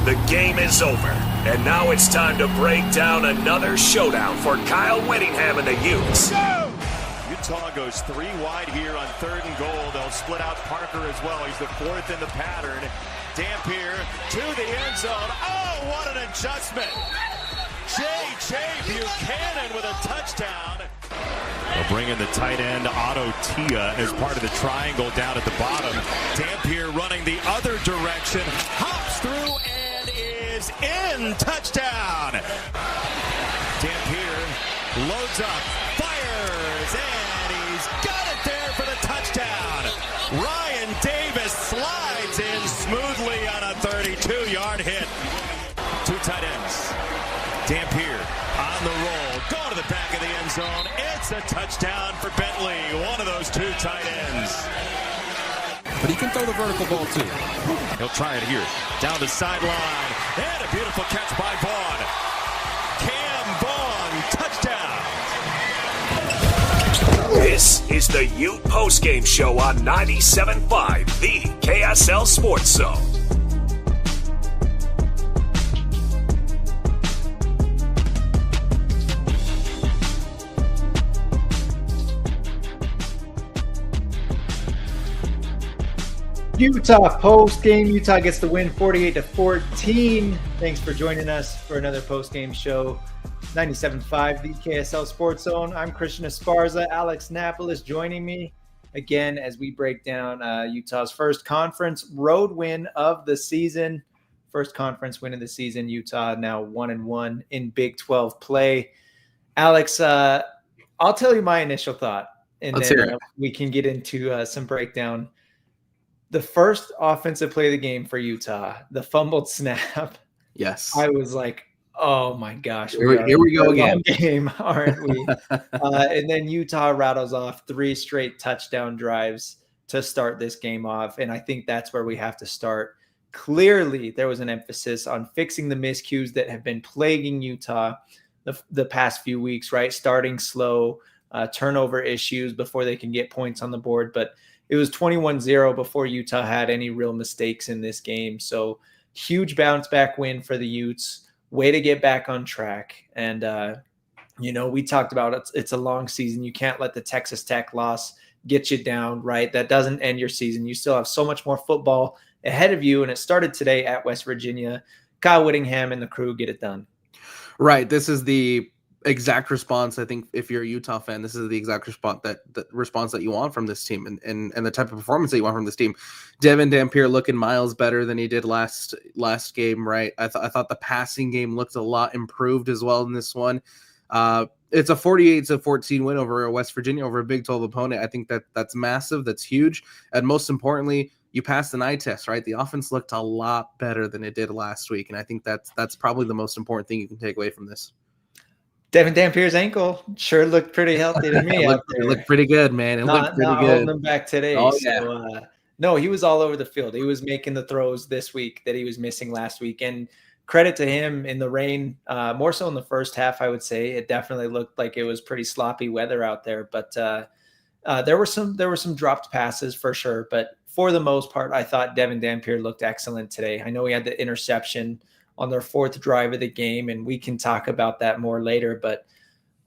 The game is over, and now it's time to break down another showdown for Kyle Whittingham and the Utes. Utah goes 3 wide here on 3rd and goal. They'll split out Parker as well. He's the 4th in the pattern. Dampier to the end zone. Oh, what an adjustment. J.J. Buchanan with a touchdown. They'll bring in the tight end, Otto Tia, as part of the triangle down at the bottom. Dampier running the other direction. Hops through and is in. Touchdown. Dampier loads up, fires, and he's got it there for the touchdown. Ryan Davis slides in smoothly on a 32-yard hit. 2 tight ends. Dampier on the roll, going to the back of the end zone. It's a touchdown for Bentley, one of those 2 tight ends. But he can throw the vertical ball too. He'll try it here, down the sideline, and a beautiful catch by Vaughn. Cam Vaughn, touchdown. This is the Ute Postgame Show on 97.5, the KSL Sports Zone. Utah post-game. Utah gets the win 48-14. Thanks for joining us for another post-game show. 97.5, the KSL Sports Zone. I'm Christian Esparza. Alex Napoles joining me again as we break down Utah's first conference road win of the season. First conference win of the season. Utah now 1-1 in Big 12 play. Alex, I'll tell you my initial thought, and then we can get into some breakdown. The first offensive play of the game for Utah, the fumbled snap. Yes. I was like, oh my gosh. Here we go again. Game, aren't we? And then Utah rattles off 3 straight touchdown drives to start this game off. And I think that's where we have to start. Clearly, there was an emphasis on fixing the miscues that have been plaguing Utah the past few weeks, right? Starting slow, turnover issues before they can get points on the board. But it was 21-0 before Utah had any real mistakes in this game. So huge bounce back win for the Utes. Way to get back on track. And, we talked about it's a long season. You can't let the Texas Tech loss get you down, right? That doesn't end your season. You still have so much more football ahead of you. And it started today at West Virginia. Kyle Whittingham and the crew get it done. Right. This is the exact response. I think if you're a Utah fan, this is the exact response that you want from this team and the type of performance that you want from this team. Devin Dampier looking miles better than he did last game, right? I thought the passing game looked a lot improved as well in this one. It's a 48-14 win over West Virginia, over a Big 12 opponent. I think that's massive. That's huge. And most importantly, you passed the eye test, right? The offense looked a lot better than it did last week. And I think that's probably the most important thing you can take away from this. Devin Dampier's ankle sure looked pretty healthy to me. It looked pretty good, man. It looked pretty good. Holding him back today. Oh, so, no, he was all over the field. He was making the throws this week that he was missing last week. And credit to him in the rain, more so in the first half, I would say. It definitely looked like it was pretty sloppy weather out there. But there were some dropped passes for sure. But for the most part, I thought Devin Dampier looked excellent today. I know he had the interception on their 4th drive of the game, and we can talk about that more later. But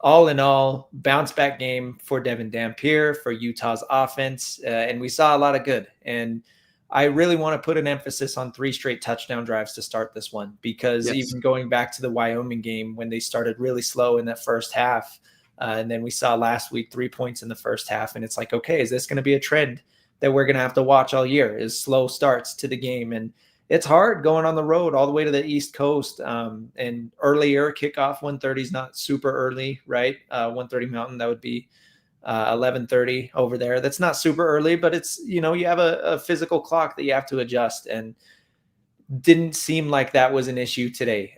all in all, bounce back game for Devin Dampier, for Utah's offense, and we saw a lot of good. And I really want to put an emphasis on 3 straight touchdown drives to start this one, because even going back to the Wyoming game when they started really slow in that first half, and then we saw last week 3 points in the first half, and it's like, okay, is this going to be a trend that we're going to have to watch all year, is slow starts to the game? And it's hard going on the road all the way to the East Coast, and earlier kickoff 1:30 is not super early, right? 1:30 Mountain, that would be 11:30 over there. That's not super early, but it's, you have a physical clock that you have to adjust, and didn't seem like that was an issue today.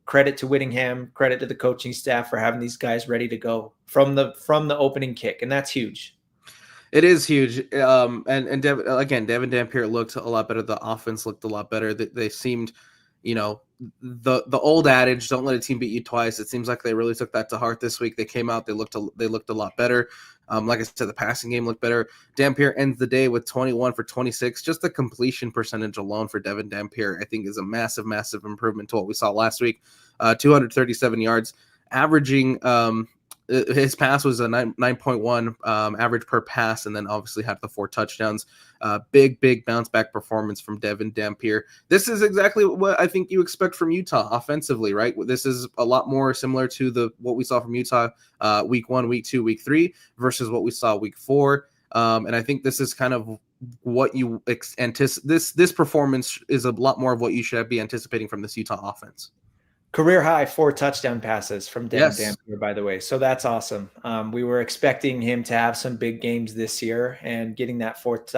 Credit to Whittingham, credit to the coaching staff for having these guys ready to go from the opening kick, and that's huge. It is huge. And Devin Dampier looked a lot better. The offense looked a lot better. They seemed you know, the old adage, don't let a team beat you twice. It seems like they really took that to heart this week. They came out, they looked a lot better. Like I said, the passing game looked better. Dampier ends the day with 21 for 26. Just the completion percentage alone for Devin Dampier, I think, is a massive, massive improvement to what we saw last week. 237 yards, averaging his pass was a 9.1 average per pass, and then obviously had the 4 touchdowns. Big bounce back performance from Devin Dampier. This is exactly what I think you expect from Utah offensively, right? This is a lot more similar to what we saw from Utah week 1, week 2, week 3 versus what we saw week 4. And I think this is kind of what you anticipate. This performance is a lot more of what you should be anticipating from this Utah offense. Career high 4 touchdown passes from Devin Dampier, by the way. So that's awesome. We were expecting him to have some big games this year, and getting that 4th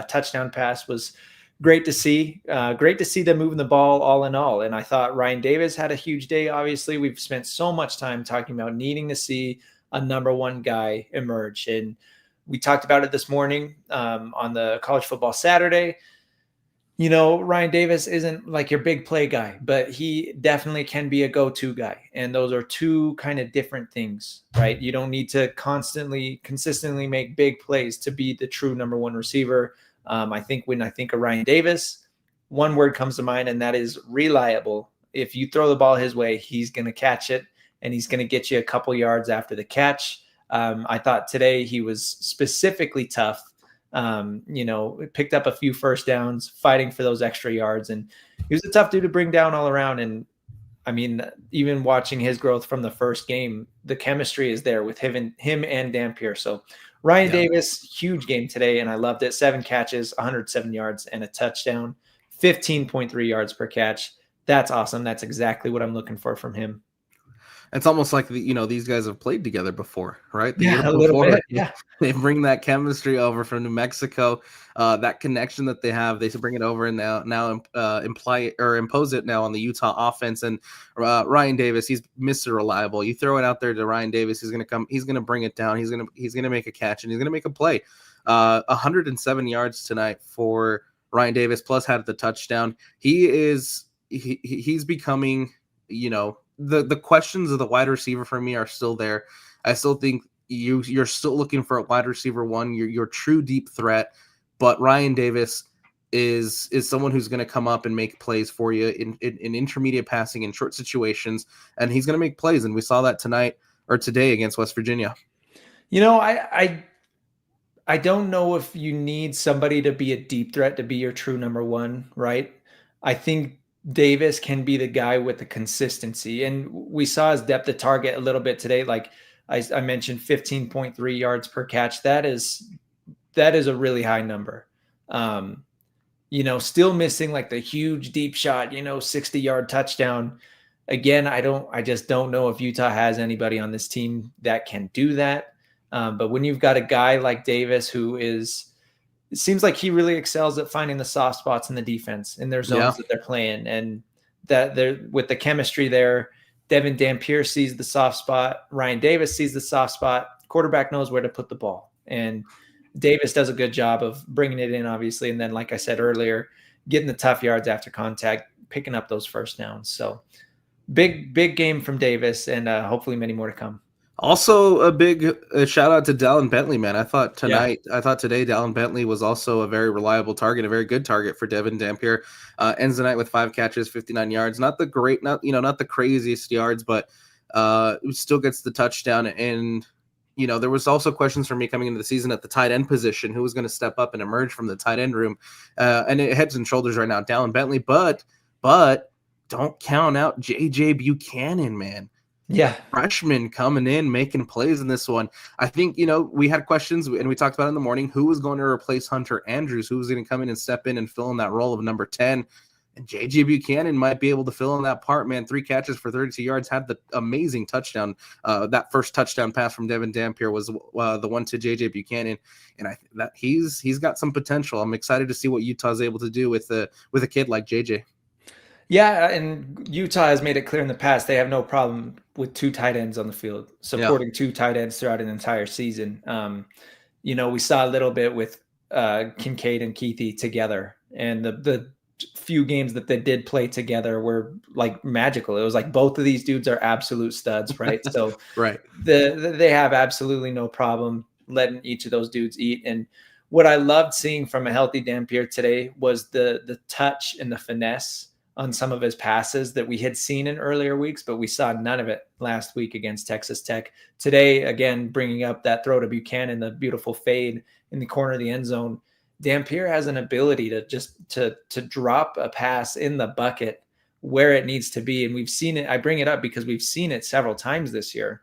touchdown pass was great to see. Great to see them moving the ball all in all. And I thought Ryan Davis had a huge day. Obviously, we've spent so much time talking about needing to see a number 1 guy emerge. And we talked about it this morning on the College Football Saturday. You know, Ryan Davis isn't like your big play guy, but he definitely can be a go-to guy. And those are 2 kind of different things, right? You don't need to consistently make big plays to be the true number 1 receiver. I think when I think of Ryan Davis, one word comes to mind, and that is reliable. If you throw the ball his way, he's going to catch it, and he's going to get you a couple yards after the catch. I thought today he was specifically tough. Picked up a few first downs, fighting for those extra yards, and he was a tough dude to bring down all around. And I mean, even watching his growth from the first game, the chemistry is there with him and Dampier. So Ryan Davis, huge game today, and I loved it. 7 catches, 107 yards, and a touchdown, 15.3 yards per catch. That's awesome. That's exactly what I'm looking for from him. It's almost like these guys have played together before, right? A little bit. Yeah, they bring that chemistry over from New Mexico, that connection that they have. They bring it over and now impose it now on the Utah offense. And Ryan Davis, he's Mr. Reliable. You throw it out there to Ryan Davis, he's gonna come. He's gonna bring it down. He's gonna make a catch, and he's gonna make a play. 107 yards tonight for Ryan Davis, plus had the touchdown. He's becoming, the questions of the wide receiver for me are still there. I still think you're still looking for a wide receiver 1, your true deep threat, but Ryan Davis is someone who's going to come up and make plays for you in intermediate passing in short situations, and he's going to make plays, and we saw that today against West Virginia. I don't know if you need somebody to be a deep threat to be your true number 1, right? I think Davis can be the guy with the consistency. And we saw his depth of target a little bit today. Like I mentioned, 15.3 yards per catch. That is a really high number. Still missing like the huge deep shot, 60-yard touchdown. Again, I just don't know if Utah has anybody on this team that can do that. But when you've got a guy like Davis it seems like he really excels at finding the soft spots in the defense in their zones that they're playing, and that they're with the chemistry there. Devin Dampier sees the soft spot. Ryan Davis sees the soft spot. Quarterback knows where to put the ball, and Davis does a good job of bringing it in, obviously. And then, like I said earlier, getting the tough yards after contact, picking up those first downs. So big game from Davis, and hopefully many more to come. Also, a big shout out to Dallin Bentley, man. I thought today, Dallin Bentley was also a very reliable target, a very good target for Devin Dampier. Ends the night with 5 catches, 59 yards. Not the craziest yards, but still gets the touchdown. And there was also questions for me coming into the season at the tight end position, who was going to step up and emerge from the tight end room. And it heads and shoulders right now, Dallin Bentley. But don't count out JJ Buchanan, man. Yeah. Freshman coming in, making plays in this one. I think, we had questions, and we talked about in the morning, who was going to replace Hunter Andrews, who was going to come in and step in and fill in that role of number 10. And J.J. Buchanan might be able to fill in that part, man. 3 catches for 32 yards, had the amazing touchdown. That first touchdown pass from Devin Dampier was the one to J.J. Buchanan. And I think that he's got some potential. I'm excited to see what Utah's able to do with a kid like J.J. Yeah, and Utah has made it clear in the past they have no problem with 2 tight ends on the field, supporting 2 tight ends throughout an entire season. We saw a little bit with Kincaid and Keithy together, and the few games that they did play together were like magical. It was like both of these dudes are absolute studs, right? So Right. they have absolutely no problem letting each of those dudes eat. And what I loved seeing from a healthy Dampier today was the touch and the finesse on some of his passes that we had seen in earlier weeks, but we saw none of it last week against Texas Tech. Today, again, bringing up that throw to Buchanan, the beautiful fade in the corner of the end zone. Dampier has an ability to just to drop a pass in the bucket where it needs to be. And we've seen it. I bring it up because we've seen it several times this year.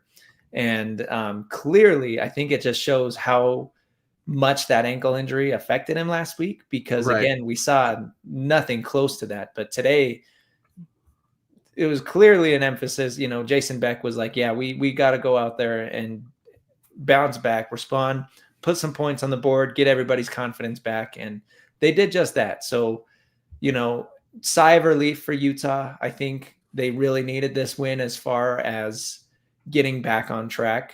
And clearly, I think it just shows how much that ankle injury affected him last week, because Right. again, we saw nothing close to that. But today, it was clearly an emphasis. You know, Jason Beck was like, yeah, we got to go out there and bounce back, respond, put some points on the board, get everybody's confidence back. And they did just that. So, you know, sigh of relief for Utah. I think they really needed this win as far as getting back on track.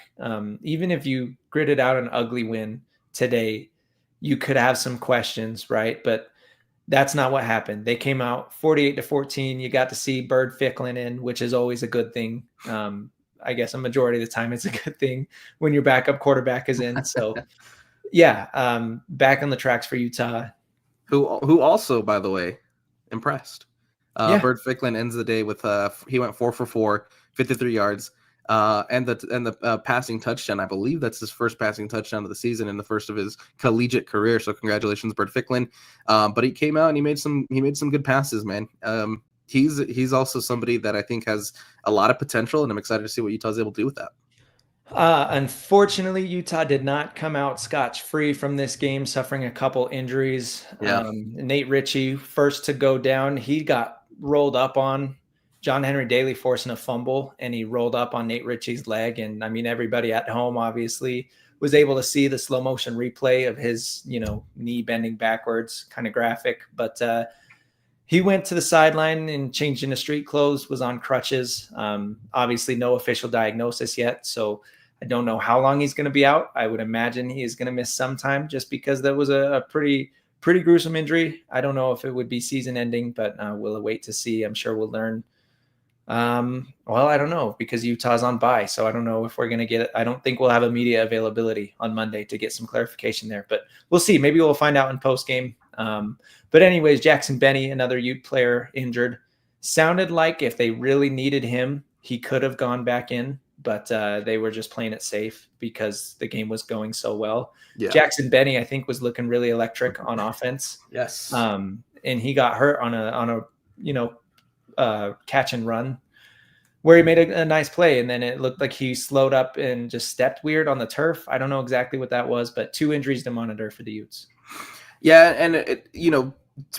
Even if you gritted out an ugly win today, you could have some questions, right? But that's not what happened. They came out 48-14. You got to see Bird Ficklin in, which is always a good thing. I guess a majority of the time it's a good thing when your backup quarterback is in. So yeah, back on the tracks for Utah. Who also, by the way, impressed. Yeah. Bird Ficklin ends the day with he went 4 for 4, 53 yards, and the passing touchdown. I believe that's his first passing touchdown of the season and the first of his collegiate career. So congratulations, Bird Ficklin. But he came out and he made some good passes, man. He's also somebody that I think has a lot of potential, and I'm excited to see what Utah's able to do with that. Unfortunately, Utah did not come out scotch-free from this game, suffering a couple injuries. Yeah. Nate Ritchie, first to go down, he got rolled up on. John Henry Daly forcing a fumble, and he rolled up on Nate Ritchie's leg. And I mean, everybody at home obviously was able to see the slow motion replay of his, knee bending backwards, kind of graphic. But he went to the sideline and changed into street clothes, was on crutches. Obviously, no official diagnosis yet, so I don't know how long he's going to be out. I would imagine he is going to miss some time, just because that was a pretty gruesome injury. I don't know if it would be season ending, but we'll wait to see. I'm sure we'll learn. Well, I don't know, because Utah's on bye, so I don't know if we're going to get it. I don't think we'll have a media availability on Monday to get some clarification there, but we'll see. Maybe we'll find out in post game. But anyways, Jackson Benny, another Ute player injured, sounded like if they really needed him, he could have gone back in, but they were just playing it safe because the game was going so well. Yeah. Jackson Benny, I think, was looking really electric on offense. Yes. And he got hurt on a catch and run where he made a nice play, and then it looked like he slowed up and just stepped weird on the turf. I don't know exactly what that was, but 2 injuries to monitor for the Utes. Yeah, and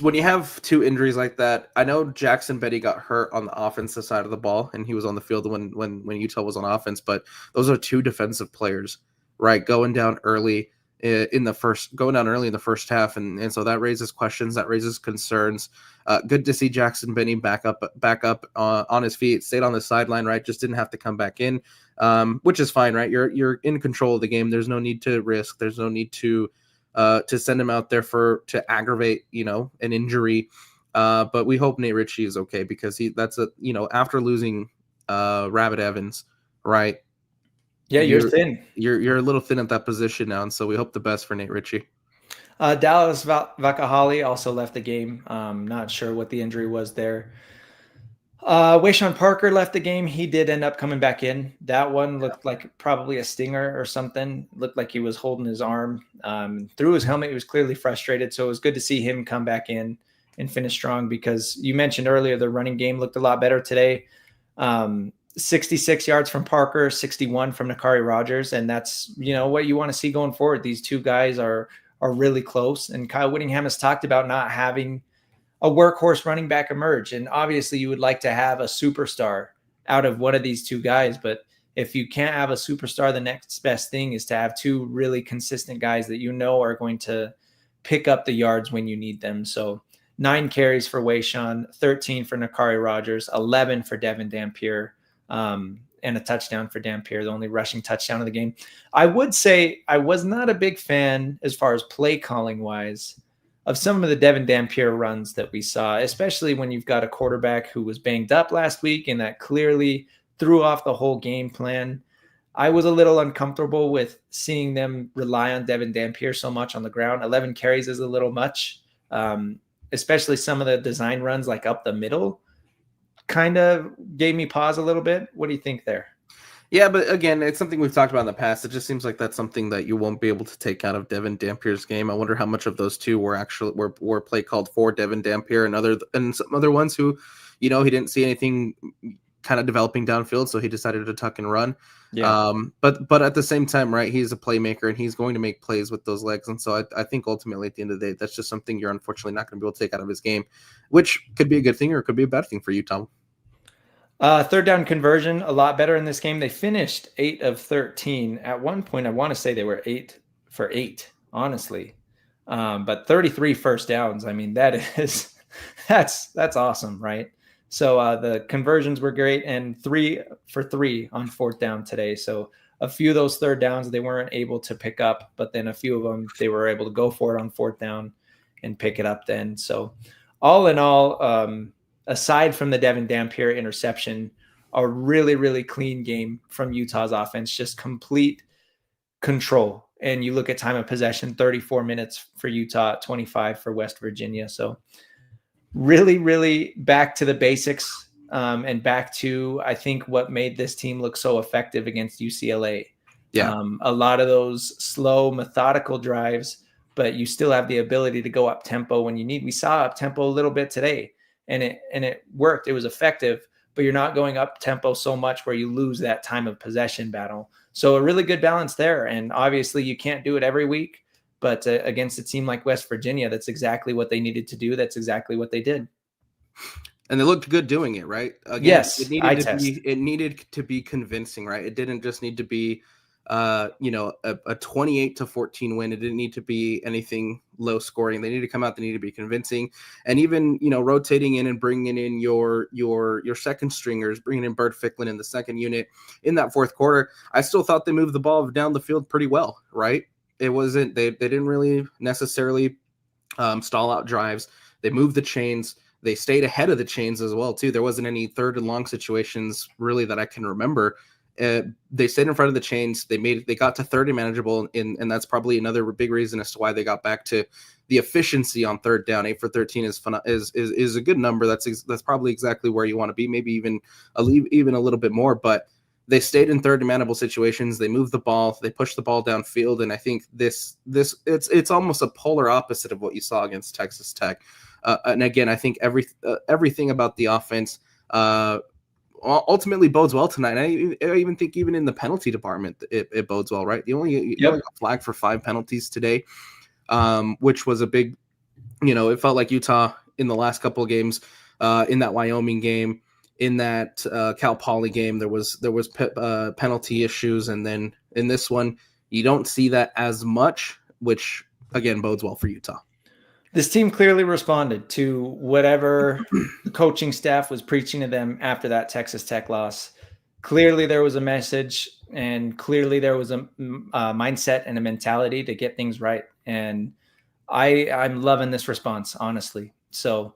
when you have 2 injuries like that, I know Jackson Benny got hurt on the offensive side of the ball, and he was on the field when Utah was on offense. But those are 2 defensive players, right? Going down early in the first half, and so that raises questions, that raises concerns. Good to see Jackson Benny back up on his feet, stayed on the sideline, right? Just didn't have to come back in, which is fine, right? You're in control of the game. There's no need to risk. There's no need to send him out there to aggravate, an injury. But we hope Nate Ritchie is okay, because after losing Rabbit Evans, right? Yeah, you're thin. You're a little thin at that position now, and so we hope the best for Nate Ritchie. Dallas Vakahali also left the game. Not sure what the injury was there. Wayshawn Parker left the game. He did end up coming back in. That one looked like probably a stinger or something. Looked like he was holding his arm. Through his helmet, he was clearly frustrated. So it was good to see him come back in and finish strong, because you mentioned earlier the running game looked a lot better today. 66 yards from Parker, 61 from Nakari Rogers. And that's, what you want to see going forward. These 2 guys are really close. And Kyle Whittingham has talked about not having a workhorse running back emerge. And obviously you would like to have a superstar out of one of these 2 guys. But if you can't have a superstar, the next best thing is to have 2 really consistent guys that are going to pick up the yards when you need them. So 9 carries for Wayshawn, 13 for Nakari Rogers, 11 for Devin Dampier, and a touchdown for Dampier, the only rushing touchdown of the game. I would say I was not a big fan as far as play calling wise of some of the Devin Dampier runs that we saw, especially when you've got a quarterback who was banged up last week and that clearly threw off the whole game plan. I was a little uncomfortable with seeing them rely on Devin Dampier so much on the ground. 11 carries is a little much, especially some of the design runs like up the middle kind of gave me pause a little bit. What do you think there? Yeah, but again, it's something we've talked about in the past. It just seems like that's something that you won't be able to take out of Devin Dampier's game. I wonder how much of those two were actually were play called for Devin Dampier and some other ones who, he didn't see anything kind of developing downfield, so he decided to tuck and run. Yeah. But at the same time, right, he's a playmaker and he's going to make plays with those legs. And so I think ultimately at the end of the day, that's just something you're unfortunately not going to be able to take out of his game, which could be a good thing or it could be a bad thing for you, Tom. Third down conversion, a lot better in this game. They finished 8 of 13. At one point, I want to say they were 8 for 8, honestly. But 33 first downs. I mean, that's awesome, right? So the conversions were great, and 3 for 3 on fourth down today. So a few of those third downs they weren't able to pick up, but then a few of them they were able to go for it on fourth down and pick it up then. So all in all, aside from the Devin Dampier interception, a really, really clean game from Utah's offense, just complete control. And you look at time of possession, 34 minutes for Utah, 25 for West Virginia. So really, really back to the basics and back to, I think, what made this team look so effective against UCLA. Yeah. A lot of those slow, methodical drives, but you still have the ability to go up tempo when you need. We saw up tempo a little bit today. And it worked. It was effective, but you're not going up tempo so much where you lose that time of possession battle. So a really good balance there. And obviously you can't do it every week, but against a team like West Virginia, that's exactly what they needed to do. That's exactly what they did. And they looked good doing it, right? Again, yes, it needed to be convincing, right? It didn't just need to be a 28-14 win. It didn't need to be anything low scoring. They need to come out. They need to be convincing, and even rotating in and bringing in your second stringers, bringing in Bert Ficklin in the second unit in that fourth quarter. I still thought they moved the ball down the field pretty well, right? It wasn't they didn't really necessarily stall out drives. They moved the chains. They stayed ahead of the chains as well too. There wasn't any third and long situations really that I can remember. They stayed in front of the chains. They got to 30 manageable, and that's probably another big reason as to why they got back to the efficiency on third down. 8 for 13 is a good number. That's probably exactly where you want to be. Maybe even a little bit more. But they stayed in third and manageable situations. They moved the ball. They pushed the ball downfield, and I think it's almost a polar opposite of what you saw against Texas Tech. And again, I think everything about the offense ultimately bodes well tonight. I even think even in the penalty department, it bodes well, right? You only got flagged for 5 penalties today, which was a big, it felt like Utah in the last couple of games, in that Wyoming game, in that Cal Poly game, there was penalty issues. And then in this one, you don't see that as much, which again bodes well for Utah. This team clearly responded to whatever the coaching staff was preaching to them after that Texas Tech loss. Clearly there was a message, and clearly there was a mindset and a mentality to get things right. And I'm loving this response, honestly. So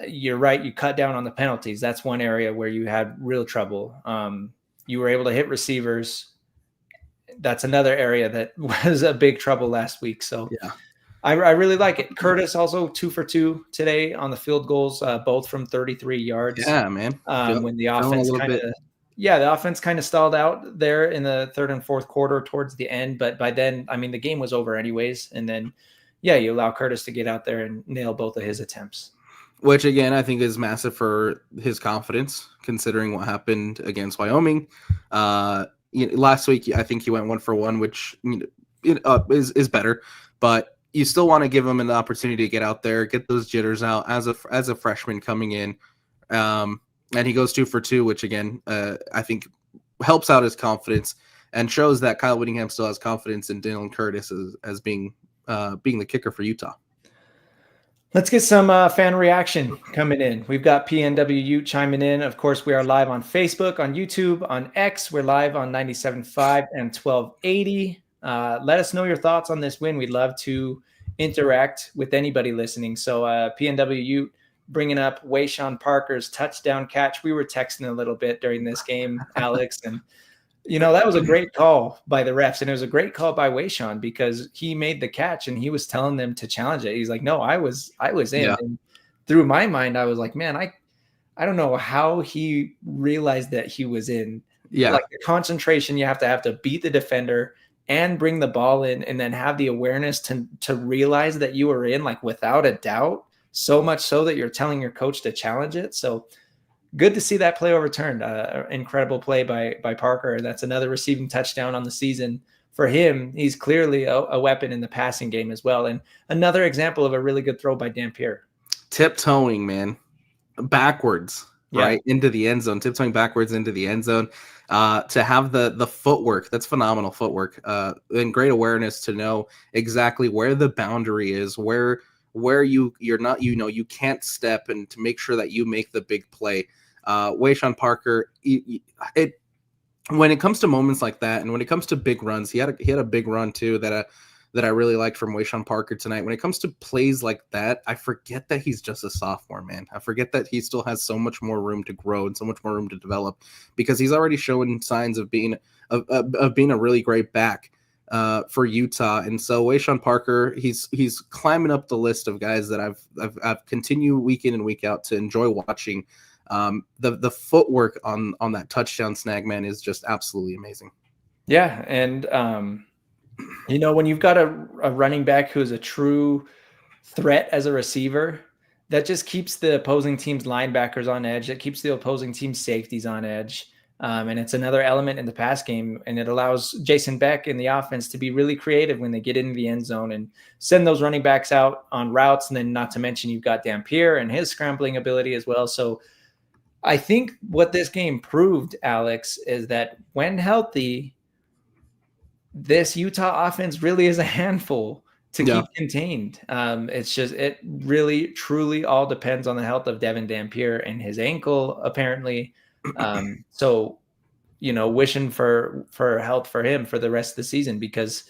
you're right. You cut down on the penalties. That's one area where you had real trouble. You were able to hit receivers. That's another area that was a big trouble last week. So yeah. I really like it. Curtis also 2 for 2 today on the field goals, both from 33 yards. Yeah, man. When the offense the offense kind of stalled out there in the third and fourth quarter towards the end. But by then, I mean, the game was over anyways. And then, you allow Curtis to get out there and nail both of his attempts. Which, again, I think is massive for his confidence, considering what happened against Wyoming. Last week, I think he went 1 for 1, which is better. But you still want to give him an opportunity to get out there, get those jitters out as a freshman coming in. And he goes 2 for 2, which again, I think helps out his confidence and shows that Kyle Whittingham still has confidence in Dylan Curtis as being the kicker for Utah. Let's get some fan reaction coming in. We've got PNWU chiming in. Of course, we are live on Facebook, on YouTube, on X. We're live on 97.5 and 1280. Let us know your thoughts on this win. We'd love to interact with anybody listening. So PNW Ute bringing up Wayshawn Parker's touchdown catch. We were texting a little bit during this game, Alex, and that was a great call by the refs, and it was a great call by Wayshawn because he made the catch and he was telling them to challenge it. He's like, no, I was in. Yeah. And through my mind, I was like, man, I don't know how he realized that he was in. Yeah. Like the concentration you have to beat the defender and bring the ball in and then have the awareness to realize that you were in, like without a doubt, so much so that you're telling your coach to challenge it. So good to see that play overturned. Incredible play by Parker. That's another receiving touchdown on the season for him. He's clearly a weapon in the passing game as well. And another example of a really good throw by Dampier. Tiptoeing, man. Backwards, right? Into the end zone. Tiptoeing backwards into the end zone. To have the footwork, that's phenomenal footwork. And great awareness to know exactly where the boundary is, where you're not, you can't step, and to make sure that you make the big play. Wayshawn Parker, when it comes to moments like that, and when it comes to big runs, he had a big run too that I really liked from Wayshawn Parker tonight. When it comes to plays like that, I forget that he's just a sophomore, man. I forget that he still has so much more room to grow and so much more room to develop, because he's already showing signs of being a really great back for Utah. And so Wayshawn Parker, he's climbing up the list of guys that I've continued week in and week out to enjoy watching. The footwork on that touchdown snag, man, is just absolutely amazing. Yeah, and when you've got a running back who's a true threat as a receiver, that just keeps the opposing team's linebackers on edge. It keeps the opposing team's safeties on edge. And it's another element in the pass game, and it allows Jason Beck in the offense to be really creative when they get into the end zone and send those running backs out on routes. And then not to mention you've got Dampier and his scrambling ability as well. So I think what this game proved, Alex, is that when healthy, this Utah offense really is a handful to keep contained. It really, truly all depends on the health of Devin Dampier and his ankle, apparently. So, wishing for health for him for the rest of the season, because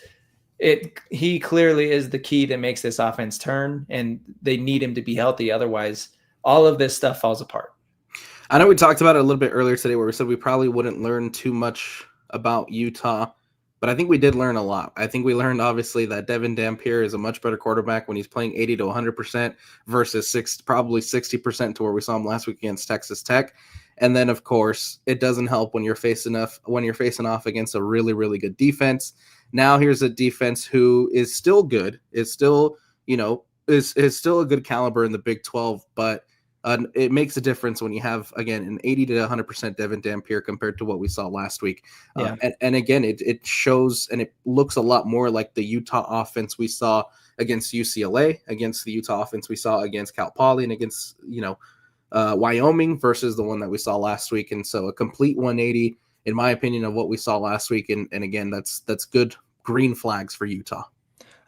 he clearly is the key that makes this offense turn, and they need him to be healthy. Otherwise, all of this stuff falls apart. I know we talked about it a little bit earlier today where we said we probably wouldn't learn too much about Utah, but I think we did learn a lot. I think we learned, obviously, that Devin Dampier is a much better quarterback when he's playing 80 to 100% versus probably 60% to where we saw him last week against Texas Tech. And then, of course, it doesn't help when you're facing off against a really, really good defense. Now here's a defense who is still good, is still a good caliber in the Big 12, but it makes a difference when you have, again, an 80 to 100% Devin Dampier compared to what we saw last week. And again, it shows, and it looks a lot more like the Utah offense we saw against UCLA, against the Utah offense we saw against Cal Poly, and against, Wyoming, versus the one that we saw last week. And so a complete 180, in my opinion, of what we saw last week. And again, that's good green flags for Utah.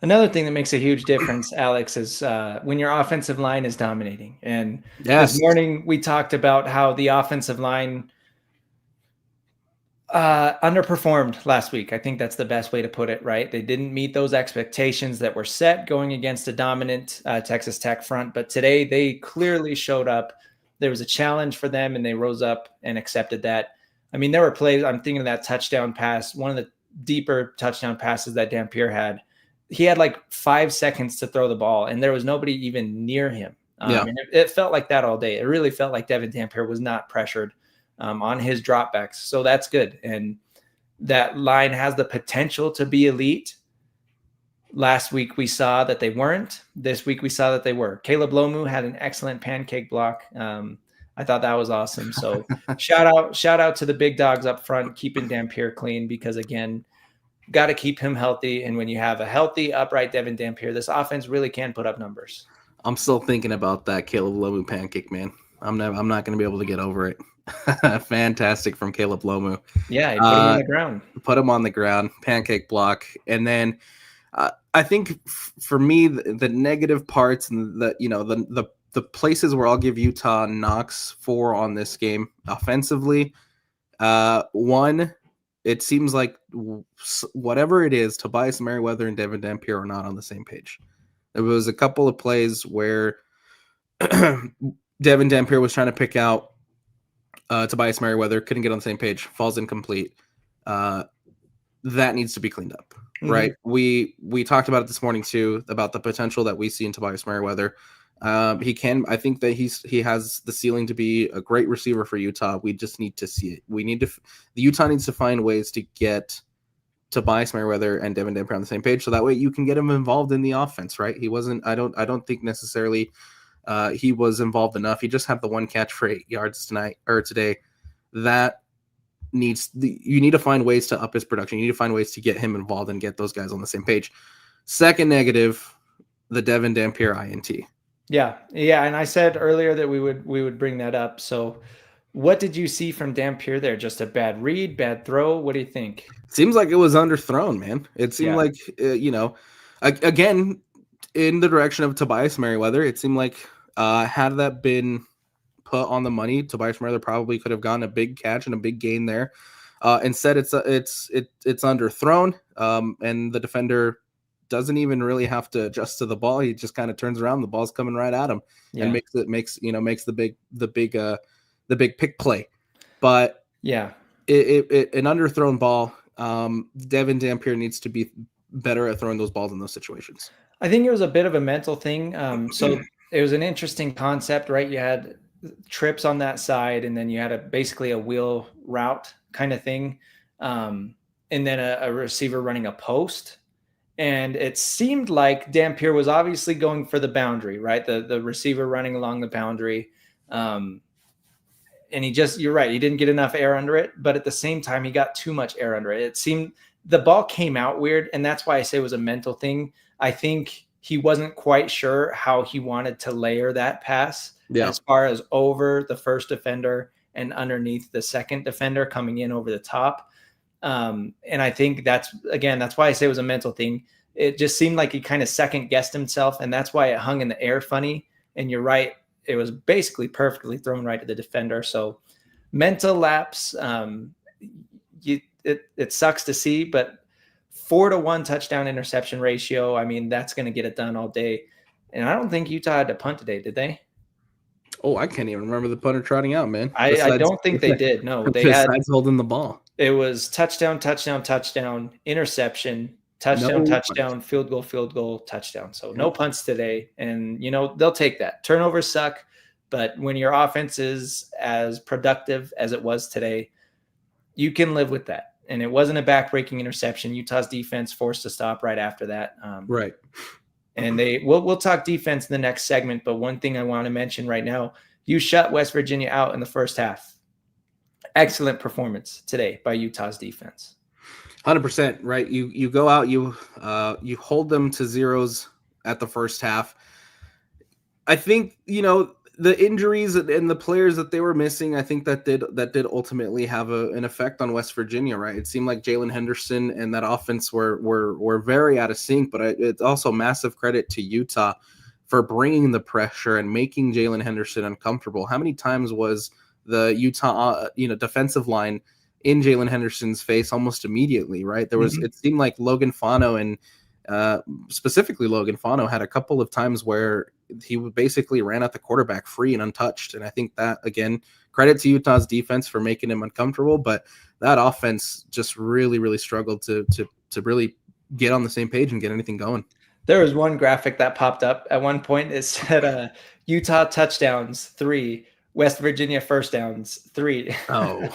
Another thing that makes a huge difference, Alex, is when your offensive line is dominating. And this morning we talked about how the offensive line underperformed last week. I think that's the best way to put it, right? They didn't meet those expectations that were set going against a dominant Texas Tech front. But today they clearly showed up. There was a challenge for them, and they rose up and accepted that. I mean, there were plays. I'm thinking of that touchdown pass, one of the deeper touchdown passes that Dampier had. He had like 5 seconds to throw the ball, and there was nobody even near him. And it felt like that all day. It really felt like Devin Dampier was not pressured on his dropbacks. So that's good. And that line has the potential to be elite. Last week we saw that they weren't. This week we saw that they were. Caleb Lomu had an excellent pancake block. I thought that was awesome. So shout out to the big dogs up front, keeping Dampier clean, because again, got to keep him healthy. And when you have a healthy, upright Devin Dampier, this offense really can put up numbers. I'm still thinking about that Caleb Lomu pancake, man. I'm not going to be able to get over it. Fantastic from Caleb Lomu. Yeah, he put him on the ground. Put him on the ground, pancake block. And then I think for me, the negative parts and the places where I'll give Utah knocks for on this game offensively, one, it seems like whatever it is, Tobias Merriweather and Devin Dampier are not on the same page. There was a couple of plays where Devin Dampier was trying to pick out Tobias Merriweather, couldn't get on the same page, falls incomplete. That needs to be cleaned up, right? We talked about it this morning too, about the potential that we see in Tobias Merriweather. I think that he has the ceiling to be a great receiver for Utah. We just need to see it. The Utah needs to find ways to get Tobias Merriweather and Devin Dampier on the same page, so that way you can get him involved in the offense, right? He wasn't. I don't think necessarily he was involved enough. He just had the one catch for 8 yards today. That you need to find ways to up his production. You need to find ways to get him involved and get those guys on the same page. Second negative, the Devin Dampier INT. Yeah, and I said earlier that we would bring that up. So, what did you see from Dampier there? Just a bad read, bad throw? What do you think? Seems like it was underthrown, man. It seemed like again in the direction of Tobias Merriweather. It seemed like had that been put on the money, Tobias Merriweather probably could have gotten a big catch and a big gain there. Instead, it's underthrown, and the defender doesn't even really have to adjust to the ball. He just kind of turns around, the ball's coming right at him, and makes the big pick play. But an underthrown ball. Devin Dampier needs to be better at throwing those balls in those situations. I think it was a bit of a mental thing. So it was an interesting concept, right? You had trips on that side, and then you had basically a wheel route kind of thing, and then a receiver running a post. And it seemed like Dampier was obviously going for the boundary, right? The receiver running along the boundary. And you're right, he didn't get enough air under it, but at the same time, he got too much air under it. It seemed the ball came out weird, and that's why I say it was a mental thing. I think he wasn't quite sure how he wanted to layer that pass as far as over the first defender and underneath the second defender coming in over the top. And I think that's why I say it was a mental thing. It just seemed like he kind of second guessed himself, and that's why it hung in the air funny. And you're right, it was basically perfectly thrown right to the defender. So mental lapse, it sucks to see, but 4-to-1 touchdown interception ratio. I mean, that's going to get it done all day. And I don't think Utah had to punt today, did they? Oh, I can't even remember the punter trotting out, man. I don't think they did. No, they had holding the ball. It was touchdown, interception, touchdown, field goal, touchdown. So no punts today. And, they'll take that. Turnovers suck, but when your offense is as productive as it was today, you can live with that. And it wasn't a backbreaking interception. Utah's defense forced to stop right after that. Right. And we'll talk defense in the next segment, but one thing I want to mention right now, you shut West Virginia out in the first half. Excellent performance today by Utah's defense. 100%, right? You go out, you hold them to zeros at the first half. I think, the injuries and the players that they were missing, I think that did ultimately have an effect on West Virginia, right? It seemed like Jalen Henderson and that offense were very out of sync, but it's also massive credit to Utah for bringing the pressure and making Jalen Henderson uncomfortable. How many times was the Utah defensive line in Jalen Henderson's face almost immediately, right? There was It seemed like Logan Fano and specifically Logan Fano had a couple of times where he basically ran at the quarterback free and untouched. And I think that, again, credit to Utah's defense for making him uncomfortable, but that offense just really, really struggled to really get on the same page and get anything going. There was one graphic that popped up at one point. It said Utah touchdowns 3, West Virginia first downs 3. Oh.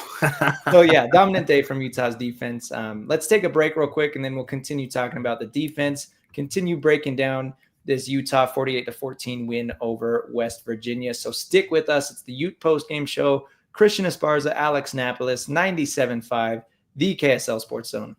So yeah, dominant day from Utah's defense. Let's take a break real quick, and then we'll continue talking about the defense, continue breaking down this Utah 48-14 win over West Virginia. So stick with us. It's the Ute Postgame Show. Christian Esparza, Alex Napoles, 97.5, the KSL Sports Zone.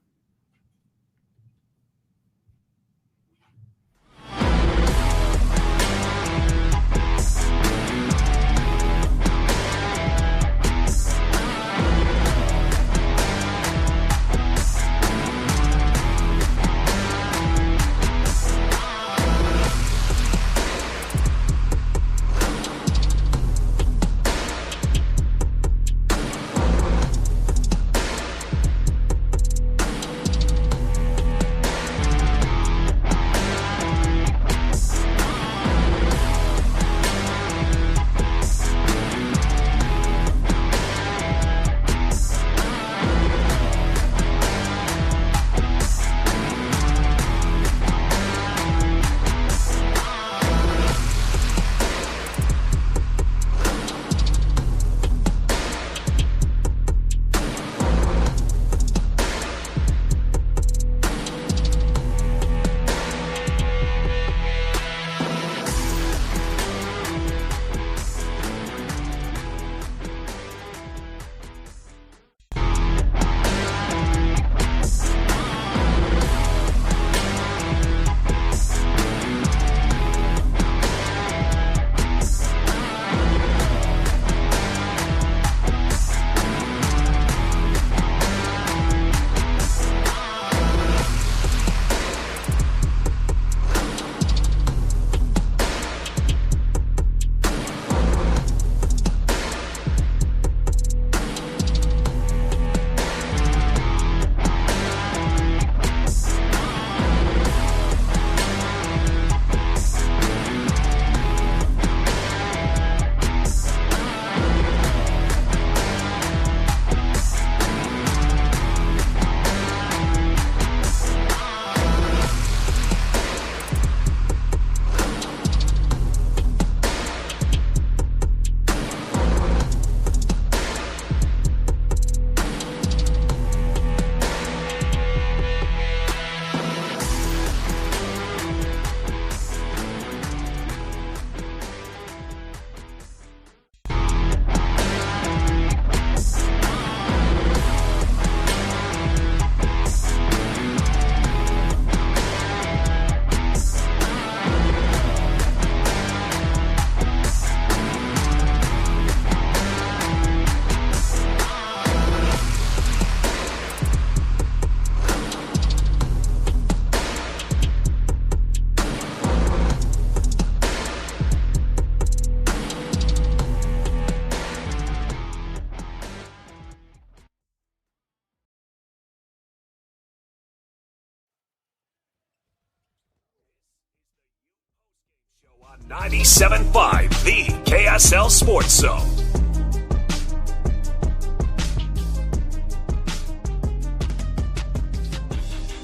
On 97.5, the KSL Sports Zone.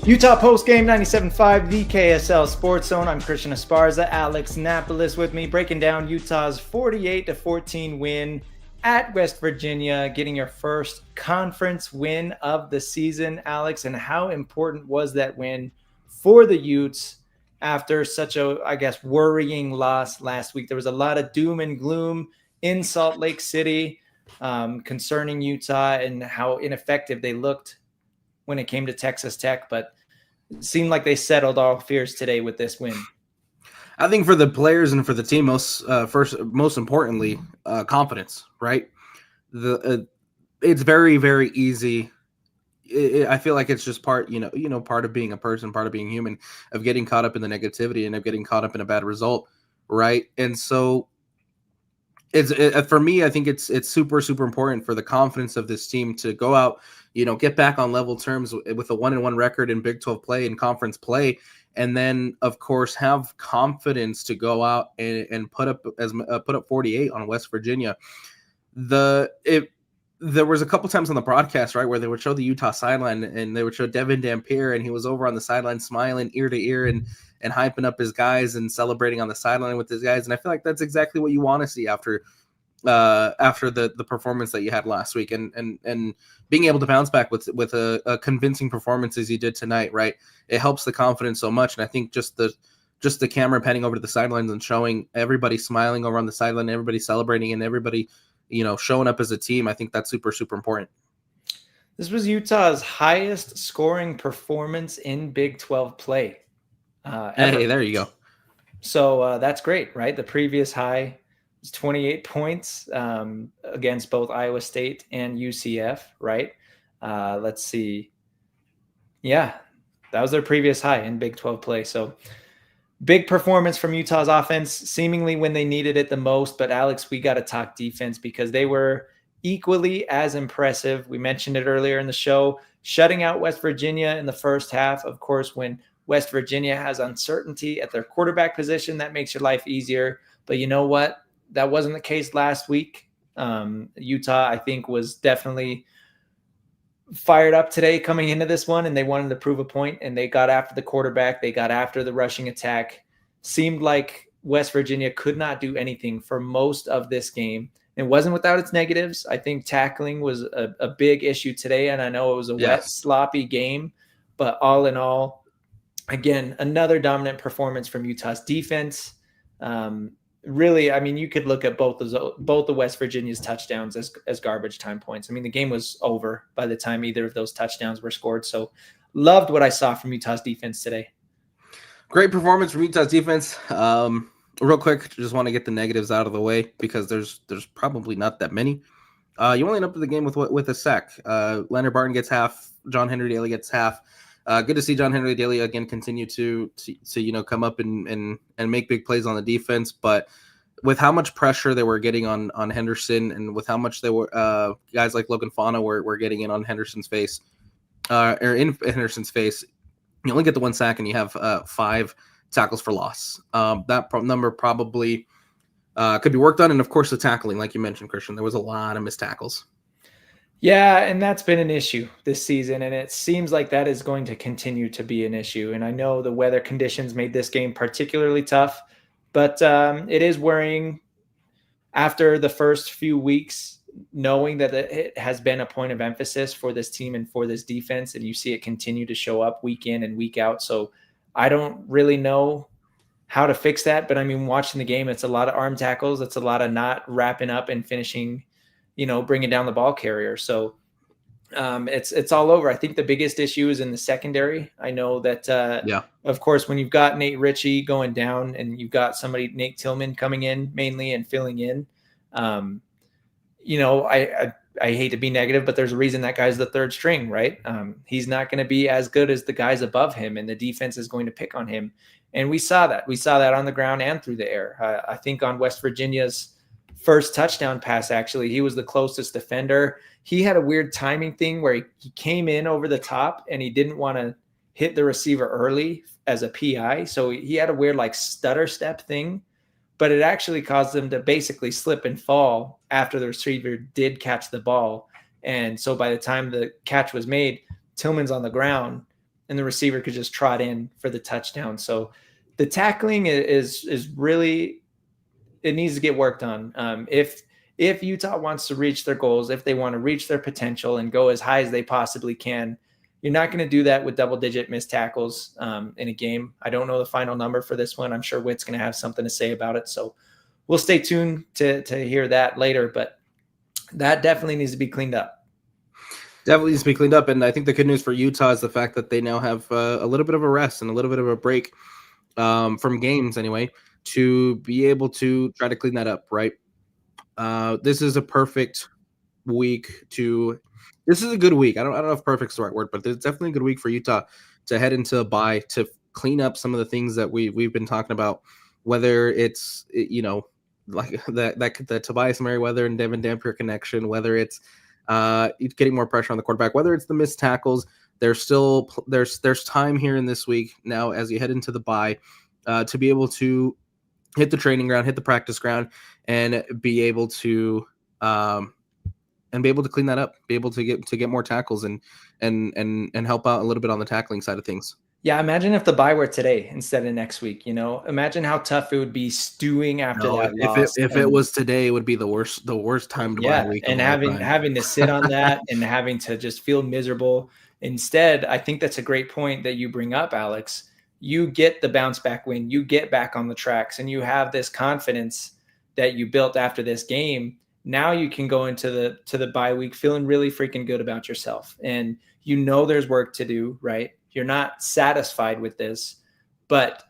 Utah Postgame 97.5, the KSL Sports Zone. I'm Christian Esparza, Alex Napoles with me, breaking down Utah's 48-14 win at West Virginia, getting your first conference win of the season, Alex. And how important was that win for the Utes after such a, I guess, worrying loss last week? There was a lot of doom and gloom in Salt Lake City concerning Utah and how ineffective they looked when it came to Texas Tech, but it seemed like they settled all fears today with this win. I think for the players and for the team, most importantly, confidence, right? It's very, very easy. I feel like it's just part of being a person, part of being human, of getting caught up in the negativity and of getting caught up in a bad result, right? And so for me, I think it's super, super important for the confidence of this team to go out, get back on level terms with a 1-1 record in Big 12 play and conference play. And then, of course, have confidence to go out and put up 48 on West Virginia. There was a couple times on the broadcast, right, where they would show the Utah sideline and they would show Devin Dampier, and he was over on the sideline smiling ear to ear and hyping up his guys and celebrating on the sideline with his guys. And I feel like that's exactly what you want to see after the performance that you had last week, and being able to bounce back with a convincing performance as you did tonight, right? It helps the confidence so much. And I think just the camera panning over to the sidelines and showing everybody smiling over on the sideline, everybody celebrating, and everybody, showing up as a team, I think that's super, super important. This was Utah's highest scoring performance in Big 12 play. Hey, there you go. So that's great, right? The previous high 28 points against both Iowa State and UCF, right? Let's see. Yeah, that was their previous high in Big 12 play. So big performance from Utah's offense, seemingly when they needed it the most. But Alex, we got to talk defense because they were equally as impressive. We mentioned it earlier in the show, shutting out West Virginia in the first half. Of course, when West Virginia has uncertainty at their quarterback position, that makes your life easier. But you know what? That wasn't the case last week. Utah, I think, was definitely fired up today coming into this one, and they wanted to prove a point, and they got after the quarterback. They got after the rushing attack. Seemed like West Virginia could not do anything for most of this game. It wasn't without its negatives. I think tackling was a big issue today, and I know it was a wet, sloppy game, but all in all, again, another dominant performance from Utah's defense. Really, I mean, you could look at both the West Virginia's touchdowns as garbage time points. I mean, the game was over by the time either of those touchdowns were scored. So loved what I saw from Utah's defense today. Great performance from Utah's defense. Real quick, just want to get the negatives out of the way because there's probably not that many. You only end up with the game with a sack. Leonard Barton gets half. John Henry Daly gets half. Good to see John Henry Daly again continue to come up and make big plays on the defense. But with how much pressure they were getting on Henderson, and with how much they were guys like Logan Fauna were getting in on Henderson's face, you only get the one sack and you have 5 tackles for loss. That number probably could be worked on, and of course the tackling, like you mentioned, Christian, there was a lot of missed tackles. Yeah, and that's been an issue this season, and it seems like that is going to continue to be an issue. And I know the weather conditions made this game particularly tough, but it is worrying after the first few weeks, knowing that it has been a point of emphasis for this team and for this defense, and you see it continue to show up week in and week out. So I don't really know how to fix that, but I mean, watching the game, it's a lot of arm tackles. It's a lot of not wrapping up and finishing, bringing down the ball carrier. So it's all over. I think the biggest issue is in the secondary. I know that, of course, when you've got Nate Ritchie going down and you've got Nate Tillman coming in mainly and filling in, I hate to be negative, but there's a reason that guy's the third string, right? He's not going to be as good as the guys above him, and the defense is going to pick on him. And we saw that. We saw that on the ground and through the air. I think on West Virginia's first touchdown pass, actually, he was the closest defender. He had a weird timing thing where he came in over the top and he didn't want to hit the receiver early as a PI. So he had a weird stutter step thing but it actually caused them to basically slip and fall after the receiver did catch the ball. And so by the time the catch was made, Tillman's on the ground and the receiver could just trot in for the touchdown. So the tackling is really, it needs to get worked on. If Utah wants to reach their goals, if they want to reach their potential and go as high as they possibly can, you're not going to do that with double-digit missed tackles in a game. I don't know the final number for this one. I'm sure Witt's going to have something to say about it. So we'll stay tuned to hear that later. But that definitely needs to be cleaned up. Definitely needs to be cleaned up. And I think the good news for Utah is the fact that they now have a little bit of a rest and a little bit of a break from games anyway, to be able to try to clean that up, right? This is a perfect week this is a good week. I don't know if perfect's the right word, but it's definitely a good week for Utah to head into a bye, to clean up some of the things that we've been talking about, whether it's, like the Tobias Merriweather and Devin Dampier connection, whether it's getting more pressure on the quarterback, whether it's the missed tackles. There's time here in this week now as you head into the bye to be able to hit the training ground, hit the practice ground, and be able to clean that up, be able to get more tackles and help out a little bit on the tackling side of things. Yeah, imagine if the bye were today instead of next week. Imagine how tough it would be stewing after that loss. If it was today, it would be the worst time to bye week. And having to sit on that and having to just feel miserable. Instead, I think that's a great point that you bring up, Alex. You get the bounce back win, you get back on the tracks, and you have this confidence that you built after this game. Now you can go into the bye week feeling really freaking good about yourself. And there's work to do, right? You're not satisfied with this, but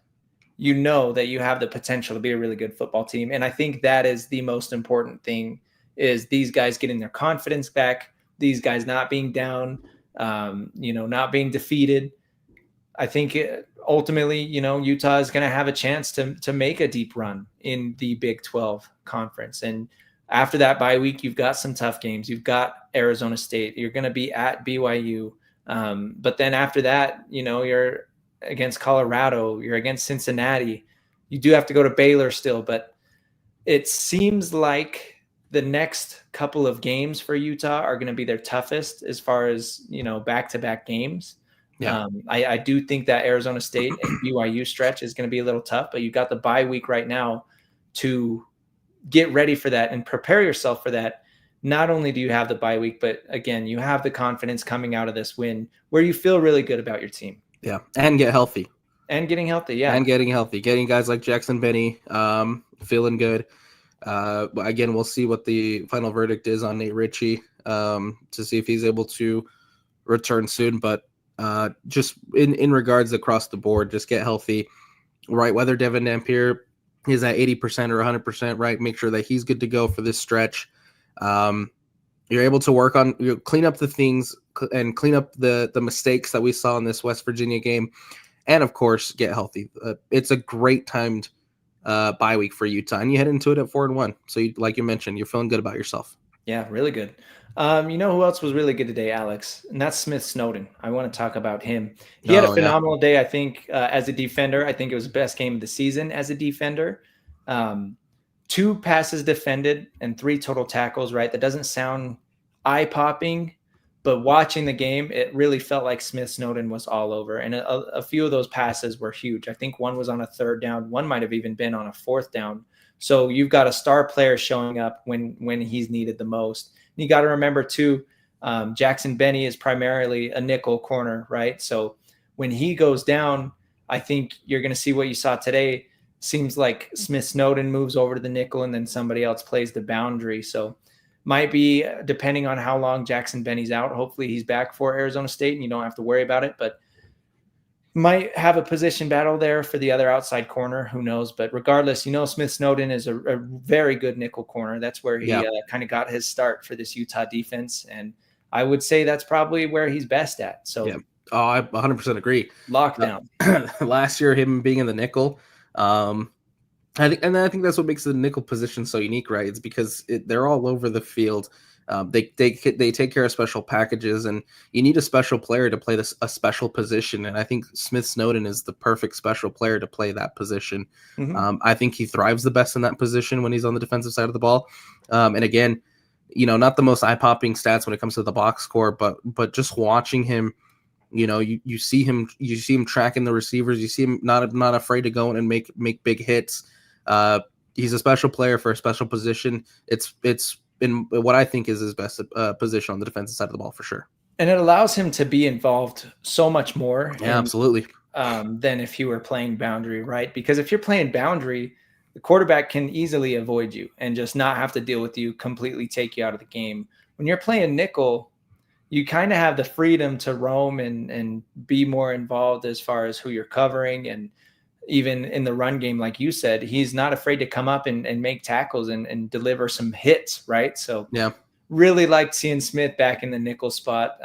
you know that you have the potential to be a really good football team. And I think that is the most important thing, is these guys getting their confidence back, these guys not being down, not being defeated. I think ultimately, Utah is going to have a chance to make a deep run in the Big 12 conference. And after that bye week, you've got some tough games. You've got Arizona State. You're going to be at BYU. But then after that, you're against Colorado. You're against Cincinnati. You do have to go to Baylor still. But it seems like the next couple of games for Utah are going to be their toughest as far as, back-to-back games. Yeah. I do think that Arizona State and BYU stretch is going to be a little tough, but you got the bye week right now to get ready for that and prepare yourself for that. Not only do you have the bye week, but again, you have the confidence coming out of this win where you feel really good about your team. Yeah. And get healthy. And getting healthy. Yeah. And getting healthy. Getting guys like Jackson Benny feeling good. Again, we'll see what the final verdict is on Nate Ritchie to see if he's able to return soon. But just in regards across the board, just get healthy, right? Whether Devin Dampier is at 80% or 100%, right? Make sure that he's good to go for this stretch. You're able to work on, clean up the things and clean up the mistakes that we saw in this West Virginia game. And of course, get healthy. It's a great timed bye week for Utah, and you head into it at 4-1. So like you mentioned, you're feeling good about yourself. Yeah, really good. Who else was really good today, Alex? And that's Smith Snowden. I want to talk about him. He had a phenomenal day, I think, as a defender. I think it was the best game of the season as a defender. 2 passes defended and 3 total tackles, right? That doesn't sound eye-popping, but watching the game, it really felt like Smith Snowden was all over. And a few of those passes were huge. I think one was on a 3rd down. One might have even been on a 4th down. So you've got a star player showing up when he's needed the most. And you got to remember, too, Jackson Benny is primarily a nickel corner, right? So when he goes down, I think you're going to see what you saw today. Seems like Smith Snowden moves over to the nickel and then somebody else plays the boundary. So might be, depending on how long Jackson Benny's out, hopefully he's back for Arizona State and you don't have to worry about it. But might have a position battle there for the other outside corner. Who knows? But regardless, Smith Snowden is a very good nickel corner. That's where he kind of got his start for this Utah defense. And I would say that's probably where he's best at. So I 100% agree. Lockdown. Last year, him being in the nickel, I think that's what makes the nickel position so unique, right? It's because they're all over the field. They take care of special packages, and you need a special player to play a special position. And I think Smith Snowden is the perfect special player to play that position. Mm-hmm. I think he thrives the best in that position when he's on the defensive side of the ball. And again, not the most eye-popping stats when it comes to the box score, but just watching him, you see him tracking the receivers. You see him not afraid to go in and make big hits. He's a special player for a special position. It's in what I think is his best position on the defensive side of the ball for sure. And it allows him to be involved so much more. Yeah, absolutely. Than if you were playing boundary, right? Because if you're playing boundary, the quarterback can easily avoid you and just not have to deal with you, completely take you out of the game. When you're playing nickel, you kind of have the freedom to roam and be more involved as far as who you're covering. And even in the run game, like you said, he's not afraid to come up and make tackles and deliver some hits, right? So yeah, really liked seeing Smith back in the nickel spot.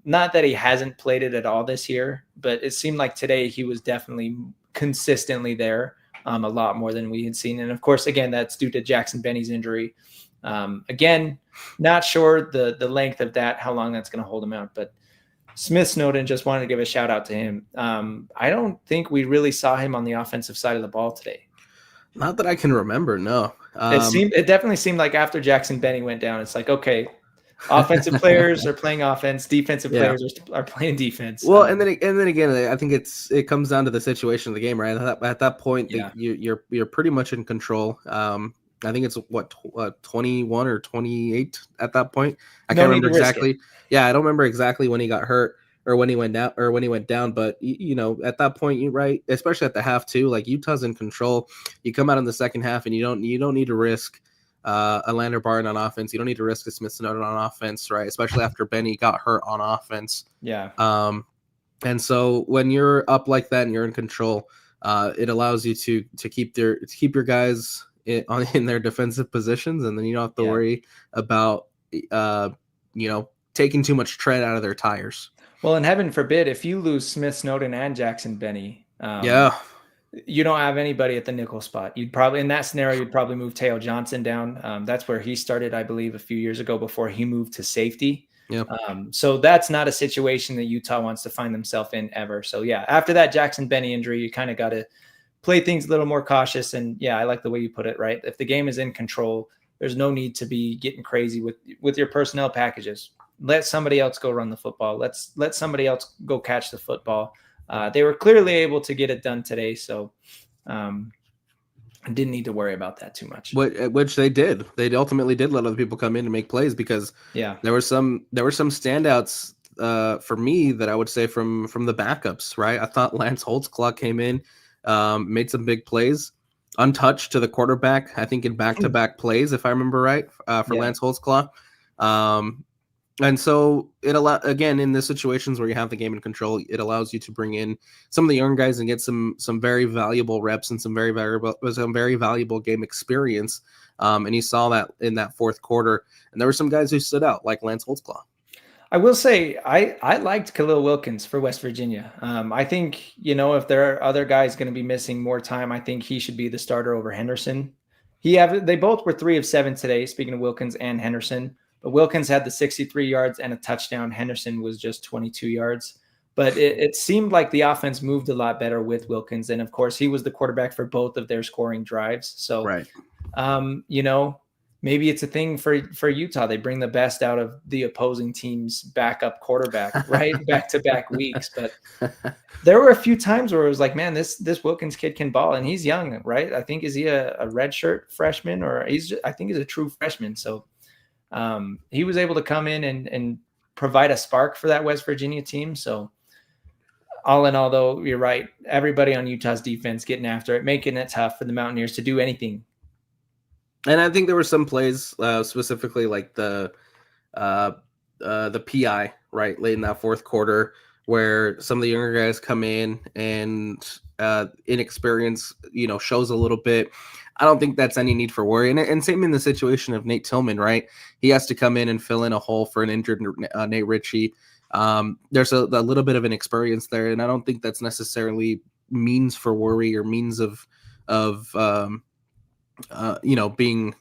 Not that he hasn't played it at all this year, but it seemed like today he was definitely consistently there, a lot more than we had seen. And of course, again, that's due to Jackson Benny's injury. Again, not sure the length of that, how long that's going to hold him out, but Smith Snowden, just wanted to give a shout out to him. I don't think we really saw him on the offensive side of the ball today. Not that I can remember, no. It definitely seemed like after Jackson Benny went down, it's like, okay, offensive players are playing offense, defensive players are playing defense. Well, and then again, I think it comes down to the situation of the game, right? At that point, you're pretty much in control. I think it's 21 or 28 at that point. I can't remember exactly. Yeah, I don't remember exactly when he got hurt or when he went down. But at that point, you're right, especially at the half too. Like Utah's in control. You come out in the second half, and you don't need to risk a Lander Barton on offense. You don't need to risk a Smith Snowden on offense, right? Especially after Benny got hurt on offense. Yeah. And so when you're up like that and you're in control, it allows you to keep your guys in their defensive positions, and then you don't have to worry about taking too much tread out of their tires. Well, and heaven forbid if you lose Smith Snowden and Jackson Benny, you don't have anybody at the nickel spot. You'd probably, in that scenario, you'd probably move Teo Johnson down. That's where he started, I believe, a few years ago before he moved to safety. Yep. So that's not a situation that Utah wants to find themselves in ever. So yeah, after that Jackson Benny injury, you kind of got to play things a little more cautious. And yeah, I like the way you put it, right? If the game is in control, there's no need to be getting crazy with your personnel packages. Let somebody else go run the football. Let somebody else go catch the football. They were clearly able to get it done today, so I didn't need to worry about that too much. Which they did. They ultimately did let other people come in and make plays, because there were some standouts for me that I would say from the backups. Right, I thought Lance Holtzclaw came in, made some big plays, untouched to the quarterback. I think in back-to-back plays, if I remember right, for Lance Holtzclaw. And so again, in the situations where you have the game in control, it allows you to bring in some of the young guys and get some very valuable reps and some very valuable game experience. And you saw that in that fourth quarter. And there were some guys who stood out, like Lance Holtzclaw. I will say I liked Khalil Wilkins for West Virginia. I think, if there are other guys going to be missing more time, I think he should be the starter over Henderson. They both were 3 of 7 today, speaking of Wilkins and Henderson. But Wilkins had the 63 yards and a touchdown. Henderson was just 22 yards. But it seemed like the offense moved a lot better with Wilkins. And, of course, he was the quarterback for both of their scoring drives. So, right. Maybe it's a thing for Utah. They bring the best out of the opposing team's backup quarterback, right? Back-to-back weeks. But there were a few times where it was like, man, this Wilkins kid can ball. And he's young, right? I think, is he a redshirt freshman? Or I think he's a true freshman. So, he was able to come in and provide a spark for that West Virginia team. So all in all, though, you're right. Everybody on Utah's defense getting after it, making it tough for the Mountaineers to do anything. And I think there were some plays, specifically like the PI, right, late in that fourth quarter, where some of the younger guys come in and inexperience, shows a little bit. I don't think that's any need for worry. And same in the situation of Nate Tillman, right? He has to come in and fill in a hole for an injured Nate Ritchie. There's a little bit of an experience there, and I don't think that's necessarily means for worry or means of being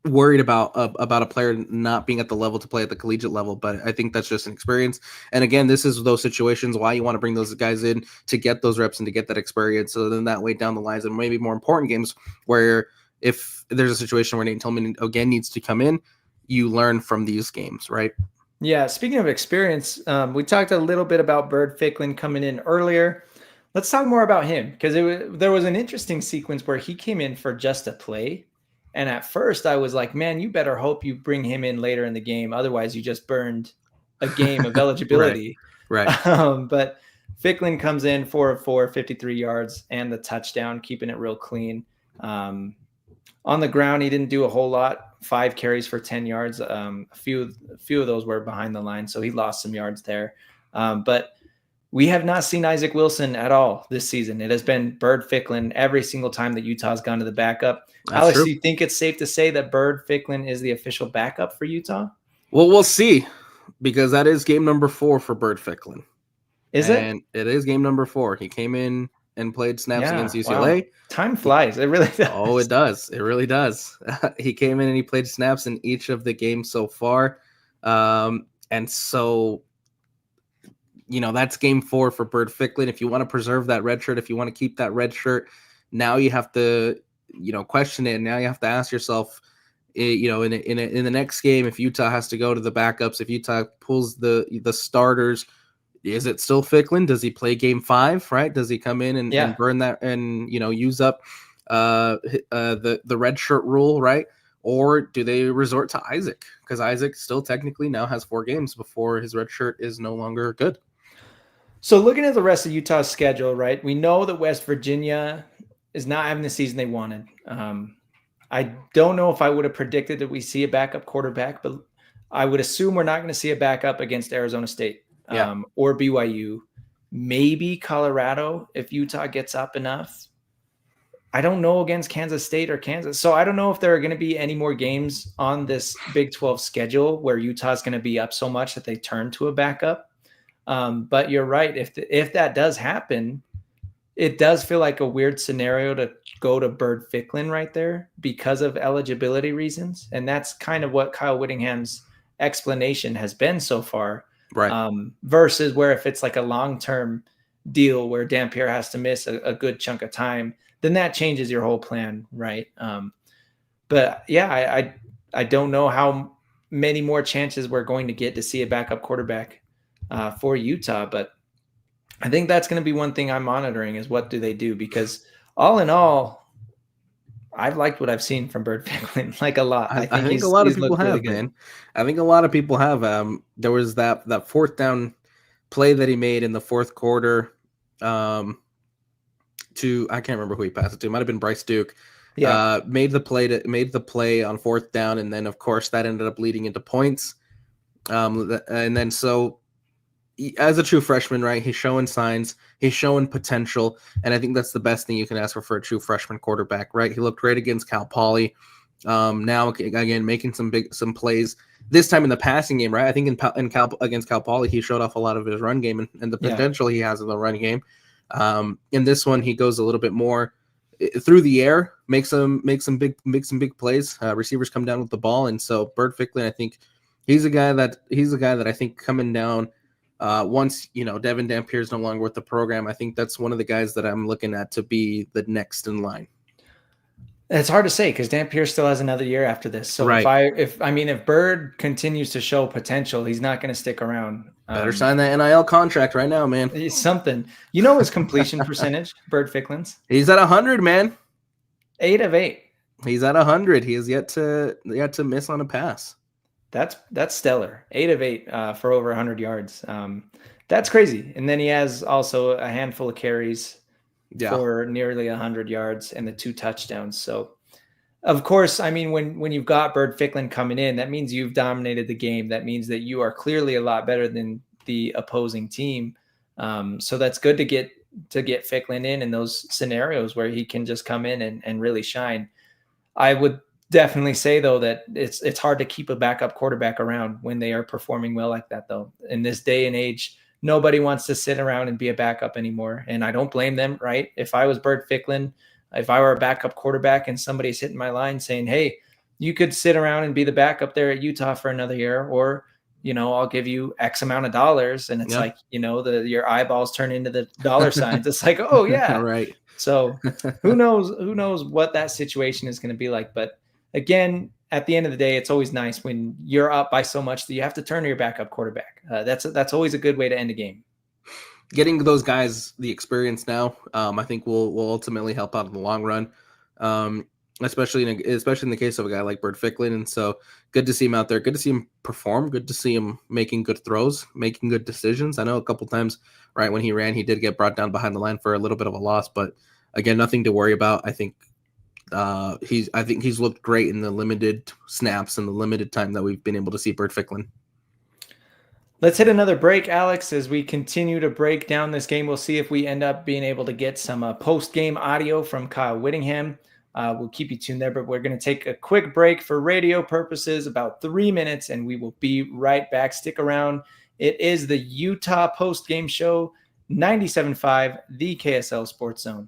worried about a player not being at the level to play at the collegiate level, but I think that's just an experience. And again, this is those situations why you want to bring those guys in to get those reps and to get that experience. So then that way down the lines and maybe more important games where if there's a situation where Nate Tillman again needs to come in, you learn from these games, right? Yeah. Speaking of experience, we talked a little bit about Bird Ficklin coming in earlier. Let's talk more about him because there was an interesting sequence where he came in for just a play. And at first I was like, man, you better hope you bring him in later in the game. Otherwise you just burned a game of eligibility. Right. But Ficklin comes in 4 of 4, 53 yards and the touchdown, keeping it real clean. On the ground, he didn't do a whole lot, 5 carries for 10 yards. A few of those were behind the line. So he lost some yards there. But we have not seen Isaac Wilson at all this season. It has been Bird Ficklin every single time that Utah's gone to the backup. Alex, do you think it's safe to say that Bird Ficklin is the official backup for Utah? Well, we'll see, because that is game number 4 for Bird Ficklin. Is it? And it is game number 4. He came in and played snaps against UCLA. Wow. Time flies. It really does. Oh, it does. It really does. He came in and he played snaps in each of the games so far. And so, that's game 4 for Bird Ficklin. If you want to preserve that red shirt, if you want to keep that red shirt, now you have to, question it. And now you have to ask yourself, in the next game, if Utah has to go to the backups, if Utah pulls the starters, is it still Ficklin? Does he play game 5, right? Does he come in and burn that and, use up the red shirt rule, right? Or do they resort to Isaac? Because Isaac still technically now has 4 games before his red shirt is no longer good. So looking at the rest of Utah's schedule, right, we know that West Virginia is not having the season they wanted. I don't know if I would have predicted that we see a backup quarterback, but I would assume we're not going to see a backup against Arizona State or BYU, maybe Colorado if Utah gets up enough. I don't know against Kansas State or Kansas. So I don't know if there are going to be any more games on this Big 12 schedule where Utah's going to be up so much that they turn to a backup. But you're right. If that does happen, it does feel like a weird scenario to go to Bird Ficklin right there because of eligibility reasons. And that's kind of what Kyle Whittingham's explanation has been so far. Right. Versus where if it's like a long-term deal where Dampier has to miss a good chunk of time, then that changes your whole plan. Right. But yeah, I don't know how many more chances we're going to get to see a backup quarterback for Utah, but I think that's going to be one thing I'm monitoring is what do they do? Because all in all, I've liked what I've seen from Bird Ficklin, like a lot. I think a lot of people have, man. I think a lot of people have. There was that 4th down play that he made in the 4th quarter to, I can't remember who he passed it to. It might have been Bryce Duke. Yeah. Made the play on 4th down. And then of course that ended up leading into points. And then so as a true freshman, right, he's showing signs, he's showing potential, and I think that's the best thing you can ask for a true freshman quarterback, right? He looked great against Cal Poly. Now again making some plays. This time in the passing game, right? I think against Cal Poly, he showed off a lot of his run game and the potential he has in the run game. In this one, he goes a little bit more through the air, make some big plays. Receivers come down with the ball, and so Bird Ficklin, I think he's a guy that I think coming down. Once Devin Dampier is no longer with the program, I think that's one of the guys that I'm looking at to be the next in line. It's hard to say because Dampier still has another year after this. So right. if Bird continues to show potential, he's not going to stick around. Better sign that NIL contract right now, man. It's something. His completion percentage, Bird Ficklin's? He's at 100, man. 8 of 8. He's at 100. He has yet to miss on a pass. That's stellar. 8 of 8 for over 100 yards. That's crazy. And then he has also a handful of carries for nearly 100 yards and the 2 touchdowns. So, of course, I mean, when you've got Bird Ficklin coming in, that means you've dominated the game. That means that you are clearly a lot better than the opposing team. So that's good to get Ficklin in those scenarios where he can just come in and really shine. I would definitely say though that it's hard to keep a backup quarterback around when they are performing well like that though. In this day and age, nobody wants to sit around and be a backup anymore. And I don't blame them, right? If I was Bird Ficklin, if I were a backup quarterback and somebody's hitting my line saying, hey, you could sit around and be the backup there at Utah for another year, or, I'll give you X amount of dollars. And it's like, your eyeballs turn into the dollar signs. It's like, oh yeah. Right. So who knows what that situation is going to be like. But again, at the end of the day, it's always nice when you're up by so much that you have to turn to your backup quarterback. That's always a good way to end a game. Getting those guys the experience now, I think will ultimately help out in the long run, especially in the case of a guy like Bert Ficklin. And so good to see him out there. Good to see him perform. Good to see him making good throws, making good decisions. I know a couple times right when he ran, he did get brought down behind the line for a little bit of a loss, but again, nothing to worry about. I think he's looked great in the limited snaps and the limited time that we've been able to see Bert Ficklin. Let's hit another break, Alex. As we continue to break down this game, we'll see if we end up being able to get some post-game audio from Kyle Whittingham. We'll keep you tuned there, but we're going to take a quick break for radio purposes, about 3 minutes, and we will be right back. Stick around. It is the Utah post-game show, 97.5, the KSL Sports Zone.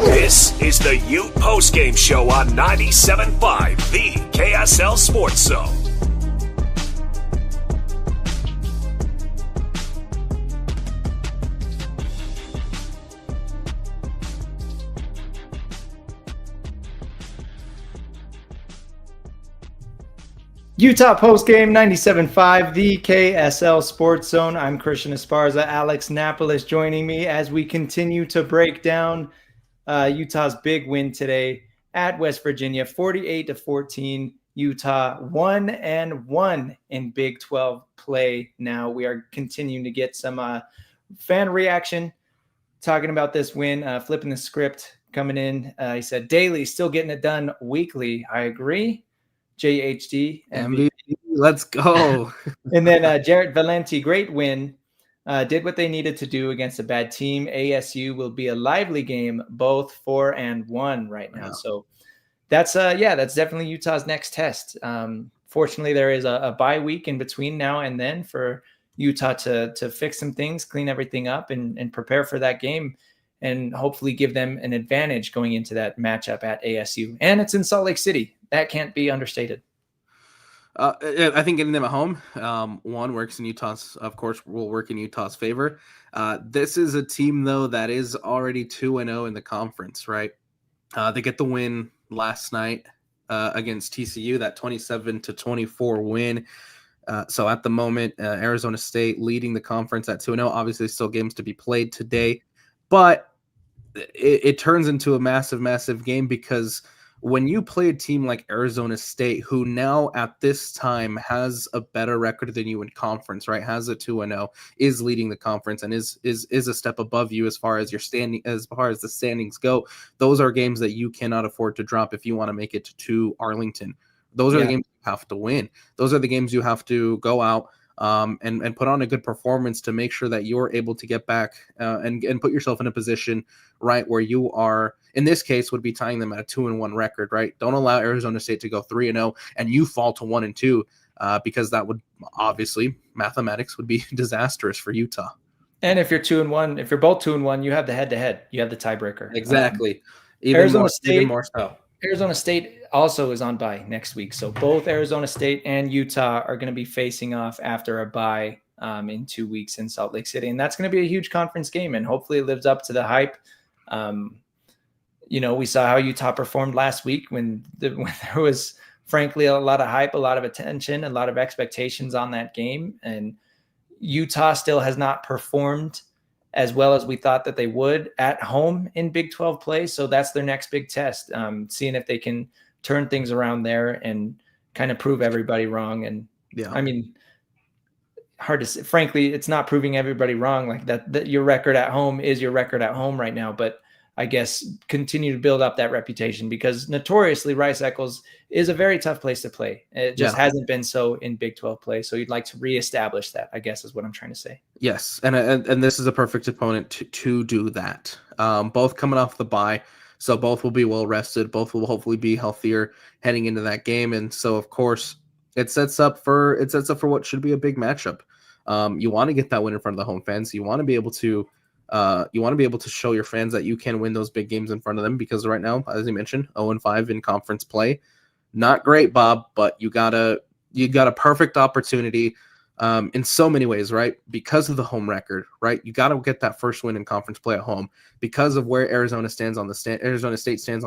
This is the Ute postgame show on 97.5, the KSL Sports Zone. Utah postgame 97.5, the KSL Sports Zone. I'm Christian Esparza, Alex Napoles joining me as we continue to break down Utah's big win today at West Virginia, 48-14. Utah 1-1 in Big 12 play. Now we are continuing to get some fan reaction talking about this win, flipping the script coming in. He said, Daily still getting it done weekly. I agree. JHD. MVP. Let's go. And then Jarrett Valenti, great win. Did what they needed to do against a bad team. ASU will be a lively game, both 4-1 right now. Wow. So that's definitely Utah's next test. Fortunately, there is a bye week in between now and then for Utah to fix some things, clean everything up, and prepare for that game, and hopefully give them an advantage going into that matchup at ASU. And it's in Salt Lake City. That can't be understated. I think getting them at home, one works in Utah's, of course, will work in Utah's favor. This is a team, though, that is already 2-0 in the conference, right? They get the win last night against TCU, that 27-24 win. So at the moment, Arizona State leading the conference at 2-0. Obviously, still games to be played today, but it turns into a massive, massive game, because when you play a team like Arizona State, who now at this time has a better record than you in conference, right? Has a 2-0, is leading the conference, and is a step above you as far as your standing, as far as the standings go. Those are games that you cannot afford to drop if you want to make it to Arlington. Those are the games you have to win. Those are the games you have to go out and put on a good performance to make sure that you're able to get back and put yourself in a position, right, where you are, in this case, would be tying them at a 2-1 record, right? Don't allow Arizona State to go 3-0 and you fall to 1-2, because that would obviously, mathematics would be disastrous for Utah. And if you're 2-1, if you're both 2-1, you have the head-to-head. You have the tiebreaker. Exactly. Arizona State, even more so. Arizona State also is on bye next week. So both Arizona State and Utah are going to be facing off after a bye in 2 weeks in Salt Lake City. And that's going to be a huge conference game, and hopefully it lives up to the hype. We saw how Utah performed last week when there was, frankly, a lot of hype, a lot of attention, a lot of expectations on that game. And Utah still has not performed as well as we thought that they would at home in Big 12 play. So that's their next big test, seeing if they can turn things around there and kind of prove everybody wrong. And I mean, hard to say. Frankly, it's not proving everybody wrong. Like that your record at home is your record at home right now. But I guess continue to build up that reputation, because notoriously Rice-Eccles is a very tough place to play. It just hasn't been so in Big 12 play. So you'd like to reestablish that, I guess, is what I'm trying to say. Yes, and this is a perfect opponent to do that. Both coming off the bye, so both will be well rested. Both will hopefully be healthier heading into that game, and so of course it sets up for what should be a big matchup. You want to get that win in front of the home fans. You want to be able to show your fans that you can win those big games in front of them, because right now, as you mentioned, 0-5 in conference play. Not great, Bob, but you got a perfect opportunity in so many ways, right? Because of the home record, right? You got to get that first win in conference play at home, because of where Arizona State stands on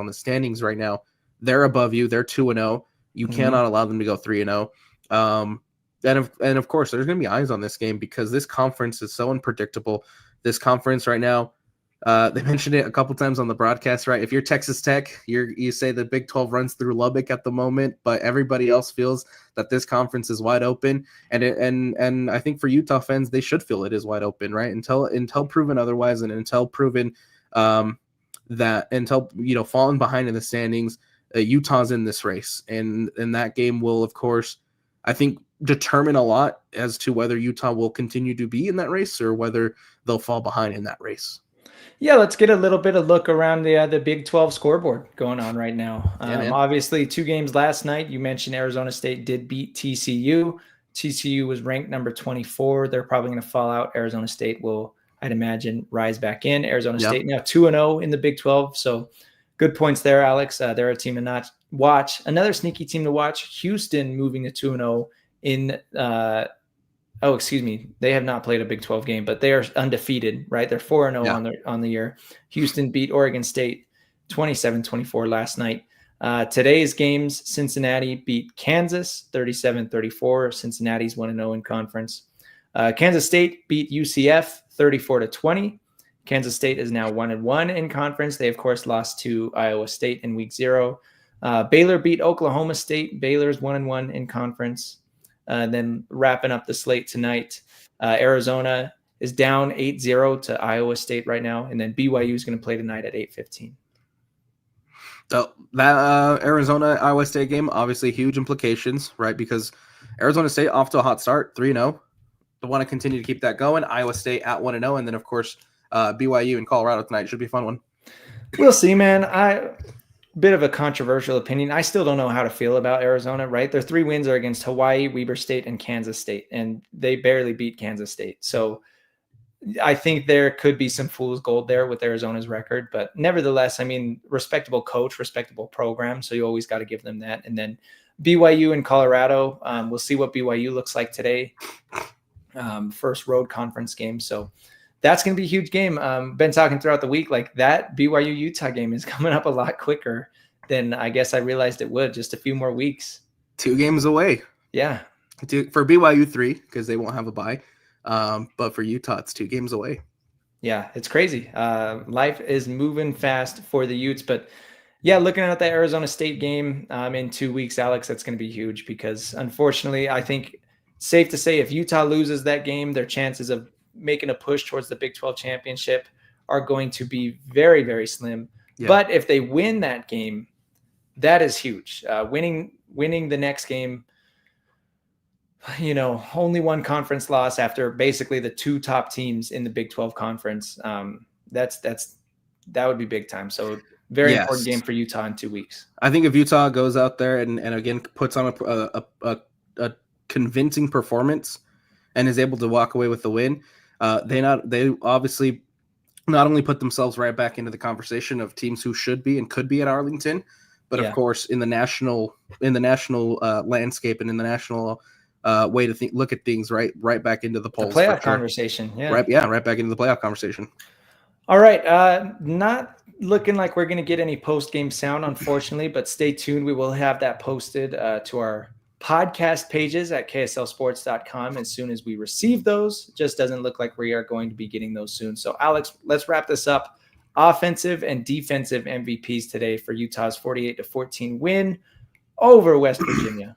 the standings right now. They're above you. They're 2-0. You cannot allow them to go 3-0. And of course, there's going to be eyes on this game, because this conference is so unpredictable. This conference right now, they mentioned it a couple times on the broadcast, right? If you're Texas Tech, you say the Big 12 runs through Lubbock at the moment, but everybody else feels that this conference is wide open. And I think for Utah fans, they should feel it is wide open, right? Until proven otherwise, and until proven falling behind in the standings, Utah's in this race, and that game will, of course, I think, determine a lot as to whether Utah will continue to be in that race or whether they'll fall behind in that race. Yeah, let's get a little bit of look around the Big 12 scoreboard going on right now. Obviously, 2 games last night. You mentioned Arizona State did beat TCU. TCU was ranked number 24. They're probably going to fall out. Arizona State will, I'd imagine, rise back in. Arizona State now 2-0 in the Big 12. So good points there, Alex. They're a team to not watch. Another sneaky team to watch, Houston, moving to 2-0 in they have not played a Big 12 game, but they are undefeated, right? They're 4-0 on the year. Houston beat Oregon State 27-24 last night. Today's games, Cincinnati beat Kansas 37-34. Cincinnati's 1-0 in conference. Kansas State beat UCF 34-20. Kansas State is now 1-1 in conference. They, of course, lost to Iowa State in week 0. Baylor beat Oklahoma State. Baylor's 1-1 in conference. Then wrapping up the slate tonight, Arizona is down 8-0 to Iowa State right now. And then BYU is going to play tonight at 8:15. So that Arizona-Iowa State game, obviously huge implications, right? Because Arizona State off to a hot start, 3-0. They want to continue to keep that going. Iowa State at 1-0. And then, of course, BYU and Colorado tonight. Should be a fun one. We'll see, man. Bit of a controversial opinion. I still don't know how to feel about Arizona, right? Their 3 wins are against Hawaii, Weber State, and Kansas State, and they barely beat Kansas State. So I think there could be some fool's gold there with Arizona's record, but nevertheless, I mean, respectable coach, respectable program. So you always got to give them that. And then BYU and Colorado, we'll see what BYU looks like today. First road conference game. So that's going to be a huge game. Been talking throughout the week, like that BYU Utah game is coming up a lot quicker than I guess I realized it would. Just a few more weeks. 2 games away. Yeah. For BYU, 3, because they won't have a bye. But for Utah, it's 2 games away. Yeah, it's crazy. Life is moving fast for the Utes. But yeah, looking at the Arizona State game in 2 weeks, Alex, that's going to be huge because unfortunately, I think safe to say if Utah loses that game, their chances of making a push towards the Big 12 championship are going to be very, very slim. Yeah. But if they win that game, that is huge. Winning the next game, only 1 conference loss after basically the 2 top teams in the Big 12 conference. That would be big time. So very important game for Utah in 2 weeks. I think if Utah goes out there and again puts on a convincing performance and is able to walk away with the win, they obviously not only put themselves right back into the conversation of teams who should be and could be at Arlington, but of course in the national landscape and in the national way to look at things, right back into the polls. The playoff conversation. Yeah. Right back into the playoff conversation. All right. Not looking like we're going to get any post-game sound, unfortunately, but stay tuned. We will have that posted to our podcast pages at kslsports.com as soon as we receive those. Just doesn't look like we are going to be getting those soon. So Alex, let's wrap this up. Offensive and defensive MVPs today for Utah's 48-14 win over West Virginia.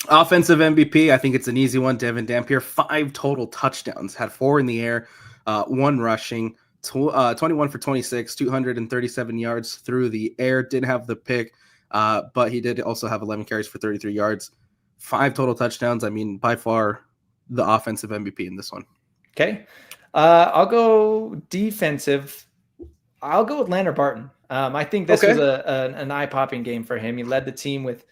Offensive MVP, I think it's an easy one. Devin Dampier, 5 total touchdowns, had 4 in the air, 1 rushing, 21 for 26, 237 yards through the air. Did have the pick, but he did also have 11 carries for 33 yards. 5 total touchdowns. I mean, by far the offensive MVP in this one. Okay. I'll go defensive. I'll go with Lander Barton. I think this was an eye-popping game for him. He led the team with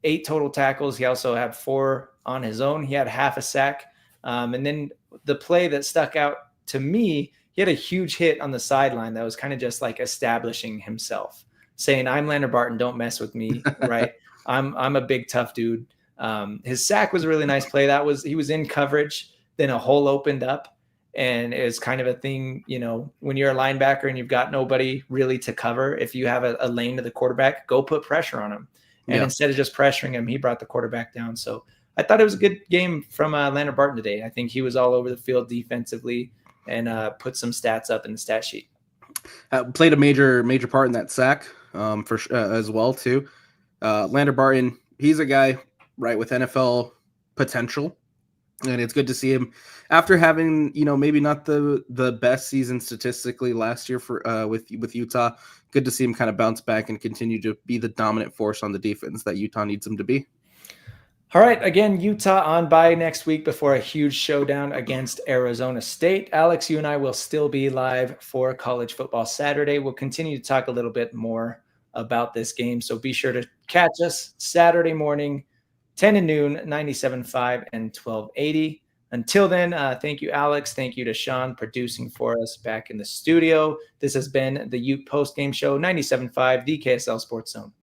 8 total tackles. He also had 4 on his own. He had half a sack. And then the play that stuck out to me, he had a huge hit on the sideline that was kind of just like establishing himself, saying, I'm Lander Barton, don't mess with me, right? I'm a big, tough dude. His sack was a really nice play. He was in coverage, then a hole opened up, and it was kind of a thing, when you're a linebacker and you've got nobody really to cover, if you have a lane to the quarterback, go put pressure on him. And instead of just pressuring him, he brought the quarterback down. So I thought it was a good game from Lander Barton today. I think he was all over the field defensively and put some stats up in the stat sheet. Played a major part in that sack as well, too. Lander Barton, he's a guy, right, with NFL potential. And it's good to see him after having, maybe not the best season statistically last year for with Utah. Good to see him kind of bounce back and continue to be the dominant force on the defense that Utah needs him to be. All right. Again, Utah on bye next week before a huge showdown against Arizona State. Alex, you and I will still be live for College Football Saturday. We'll continue to talk a little bit more about this game. So be sure to catch us Saturday morning, 10 to noon, 97.5 and 1280. Until then, thank you, Alex. Thank you to Sean producing for us back in the studio. This has been the Ute Post Game Show, 97.5, the KSL Sports Zone.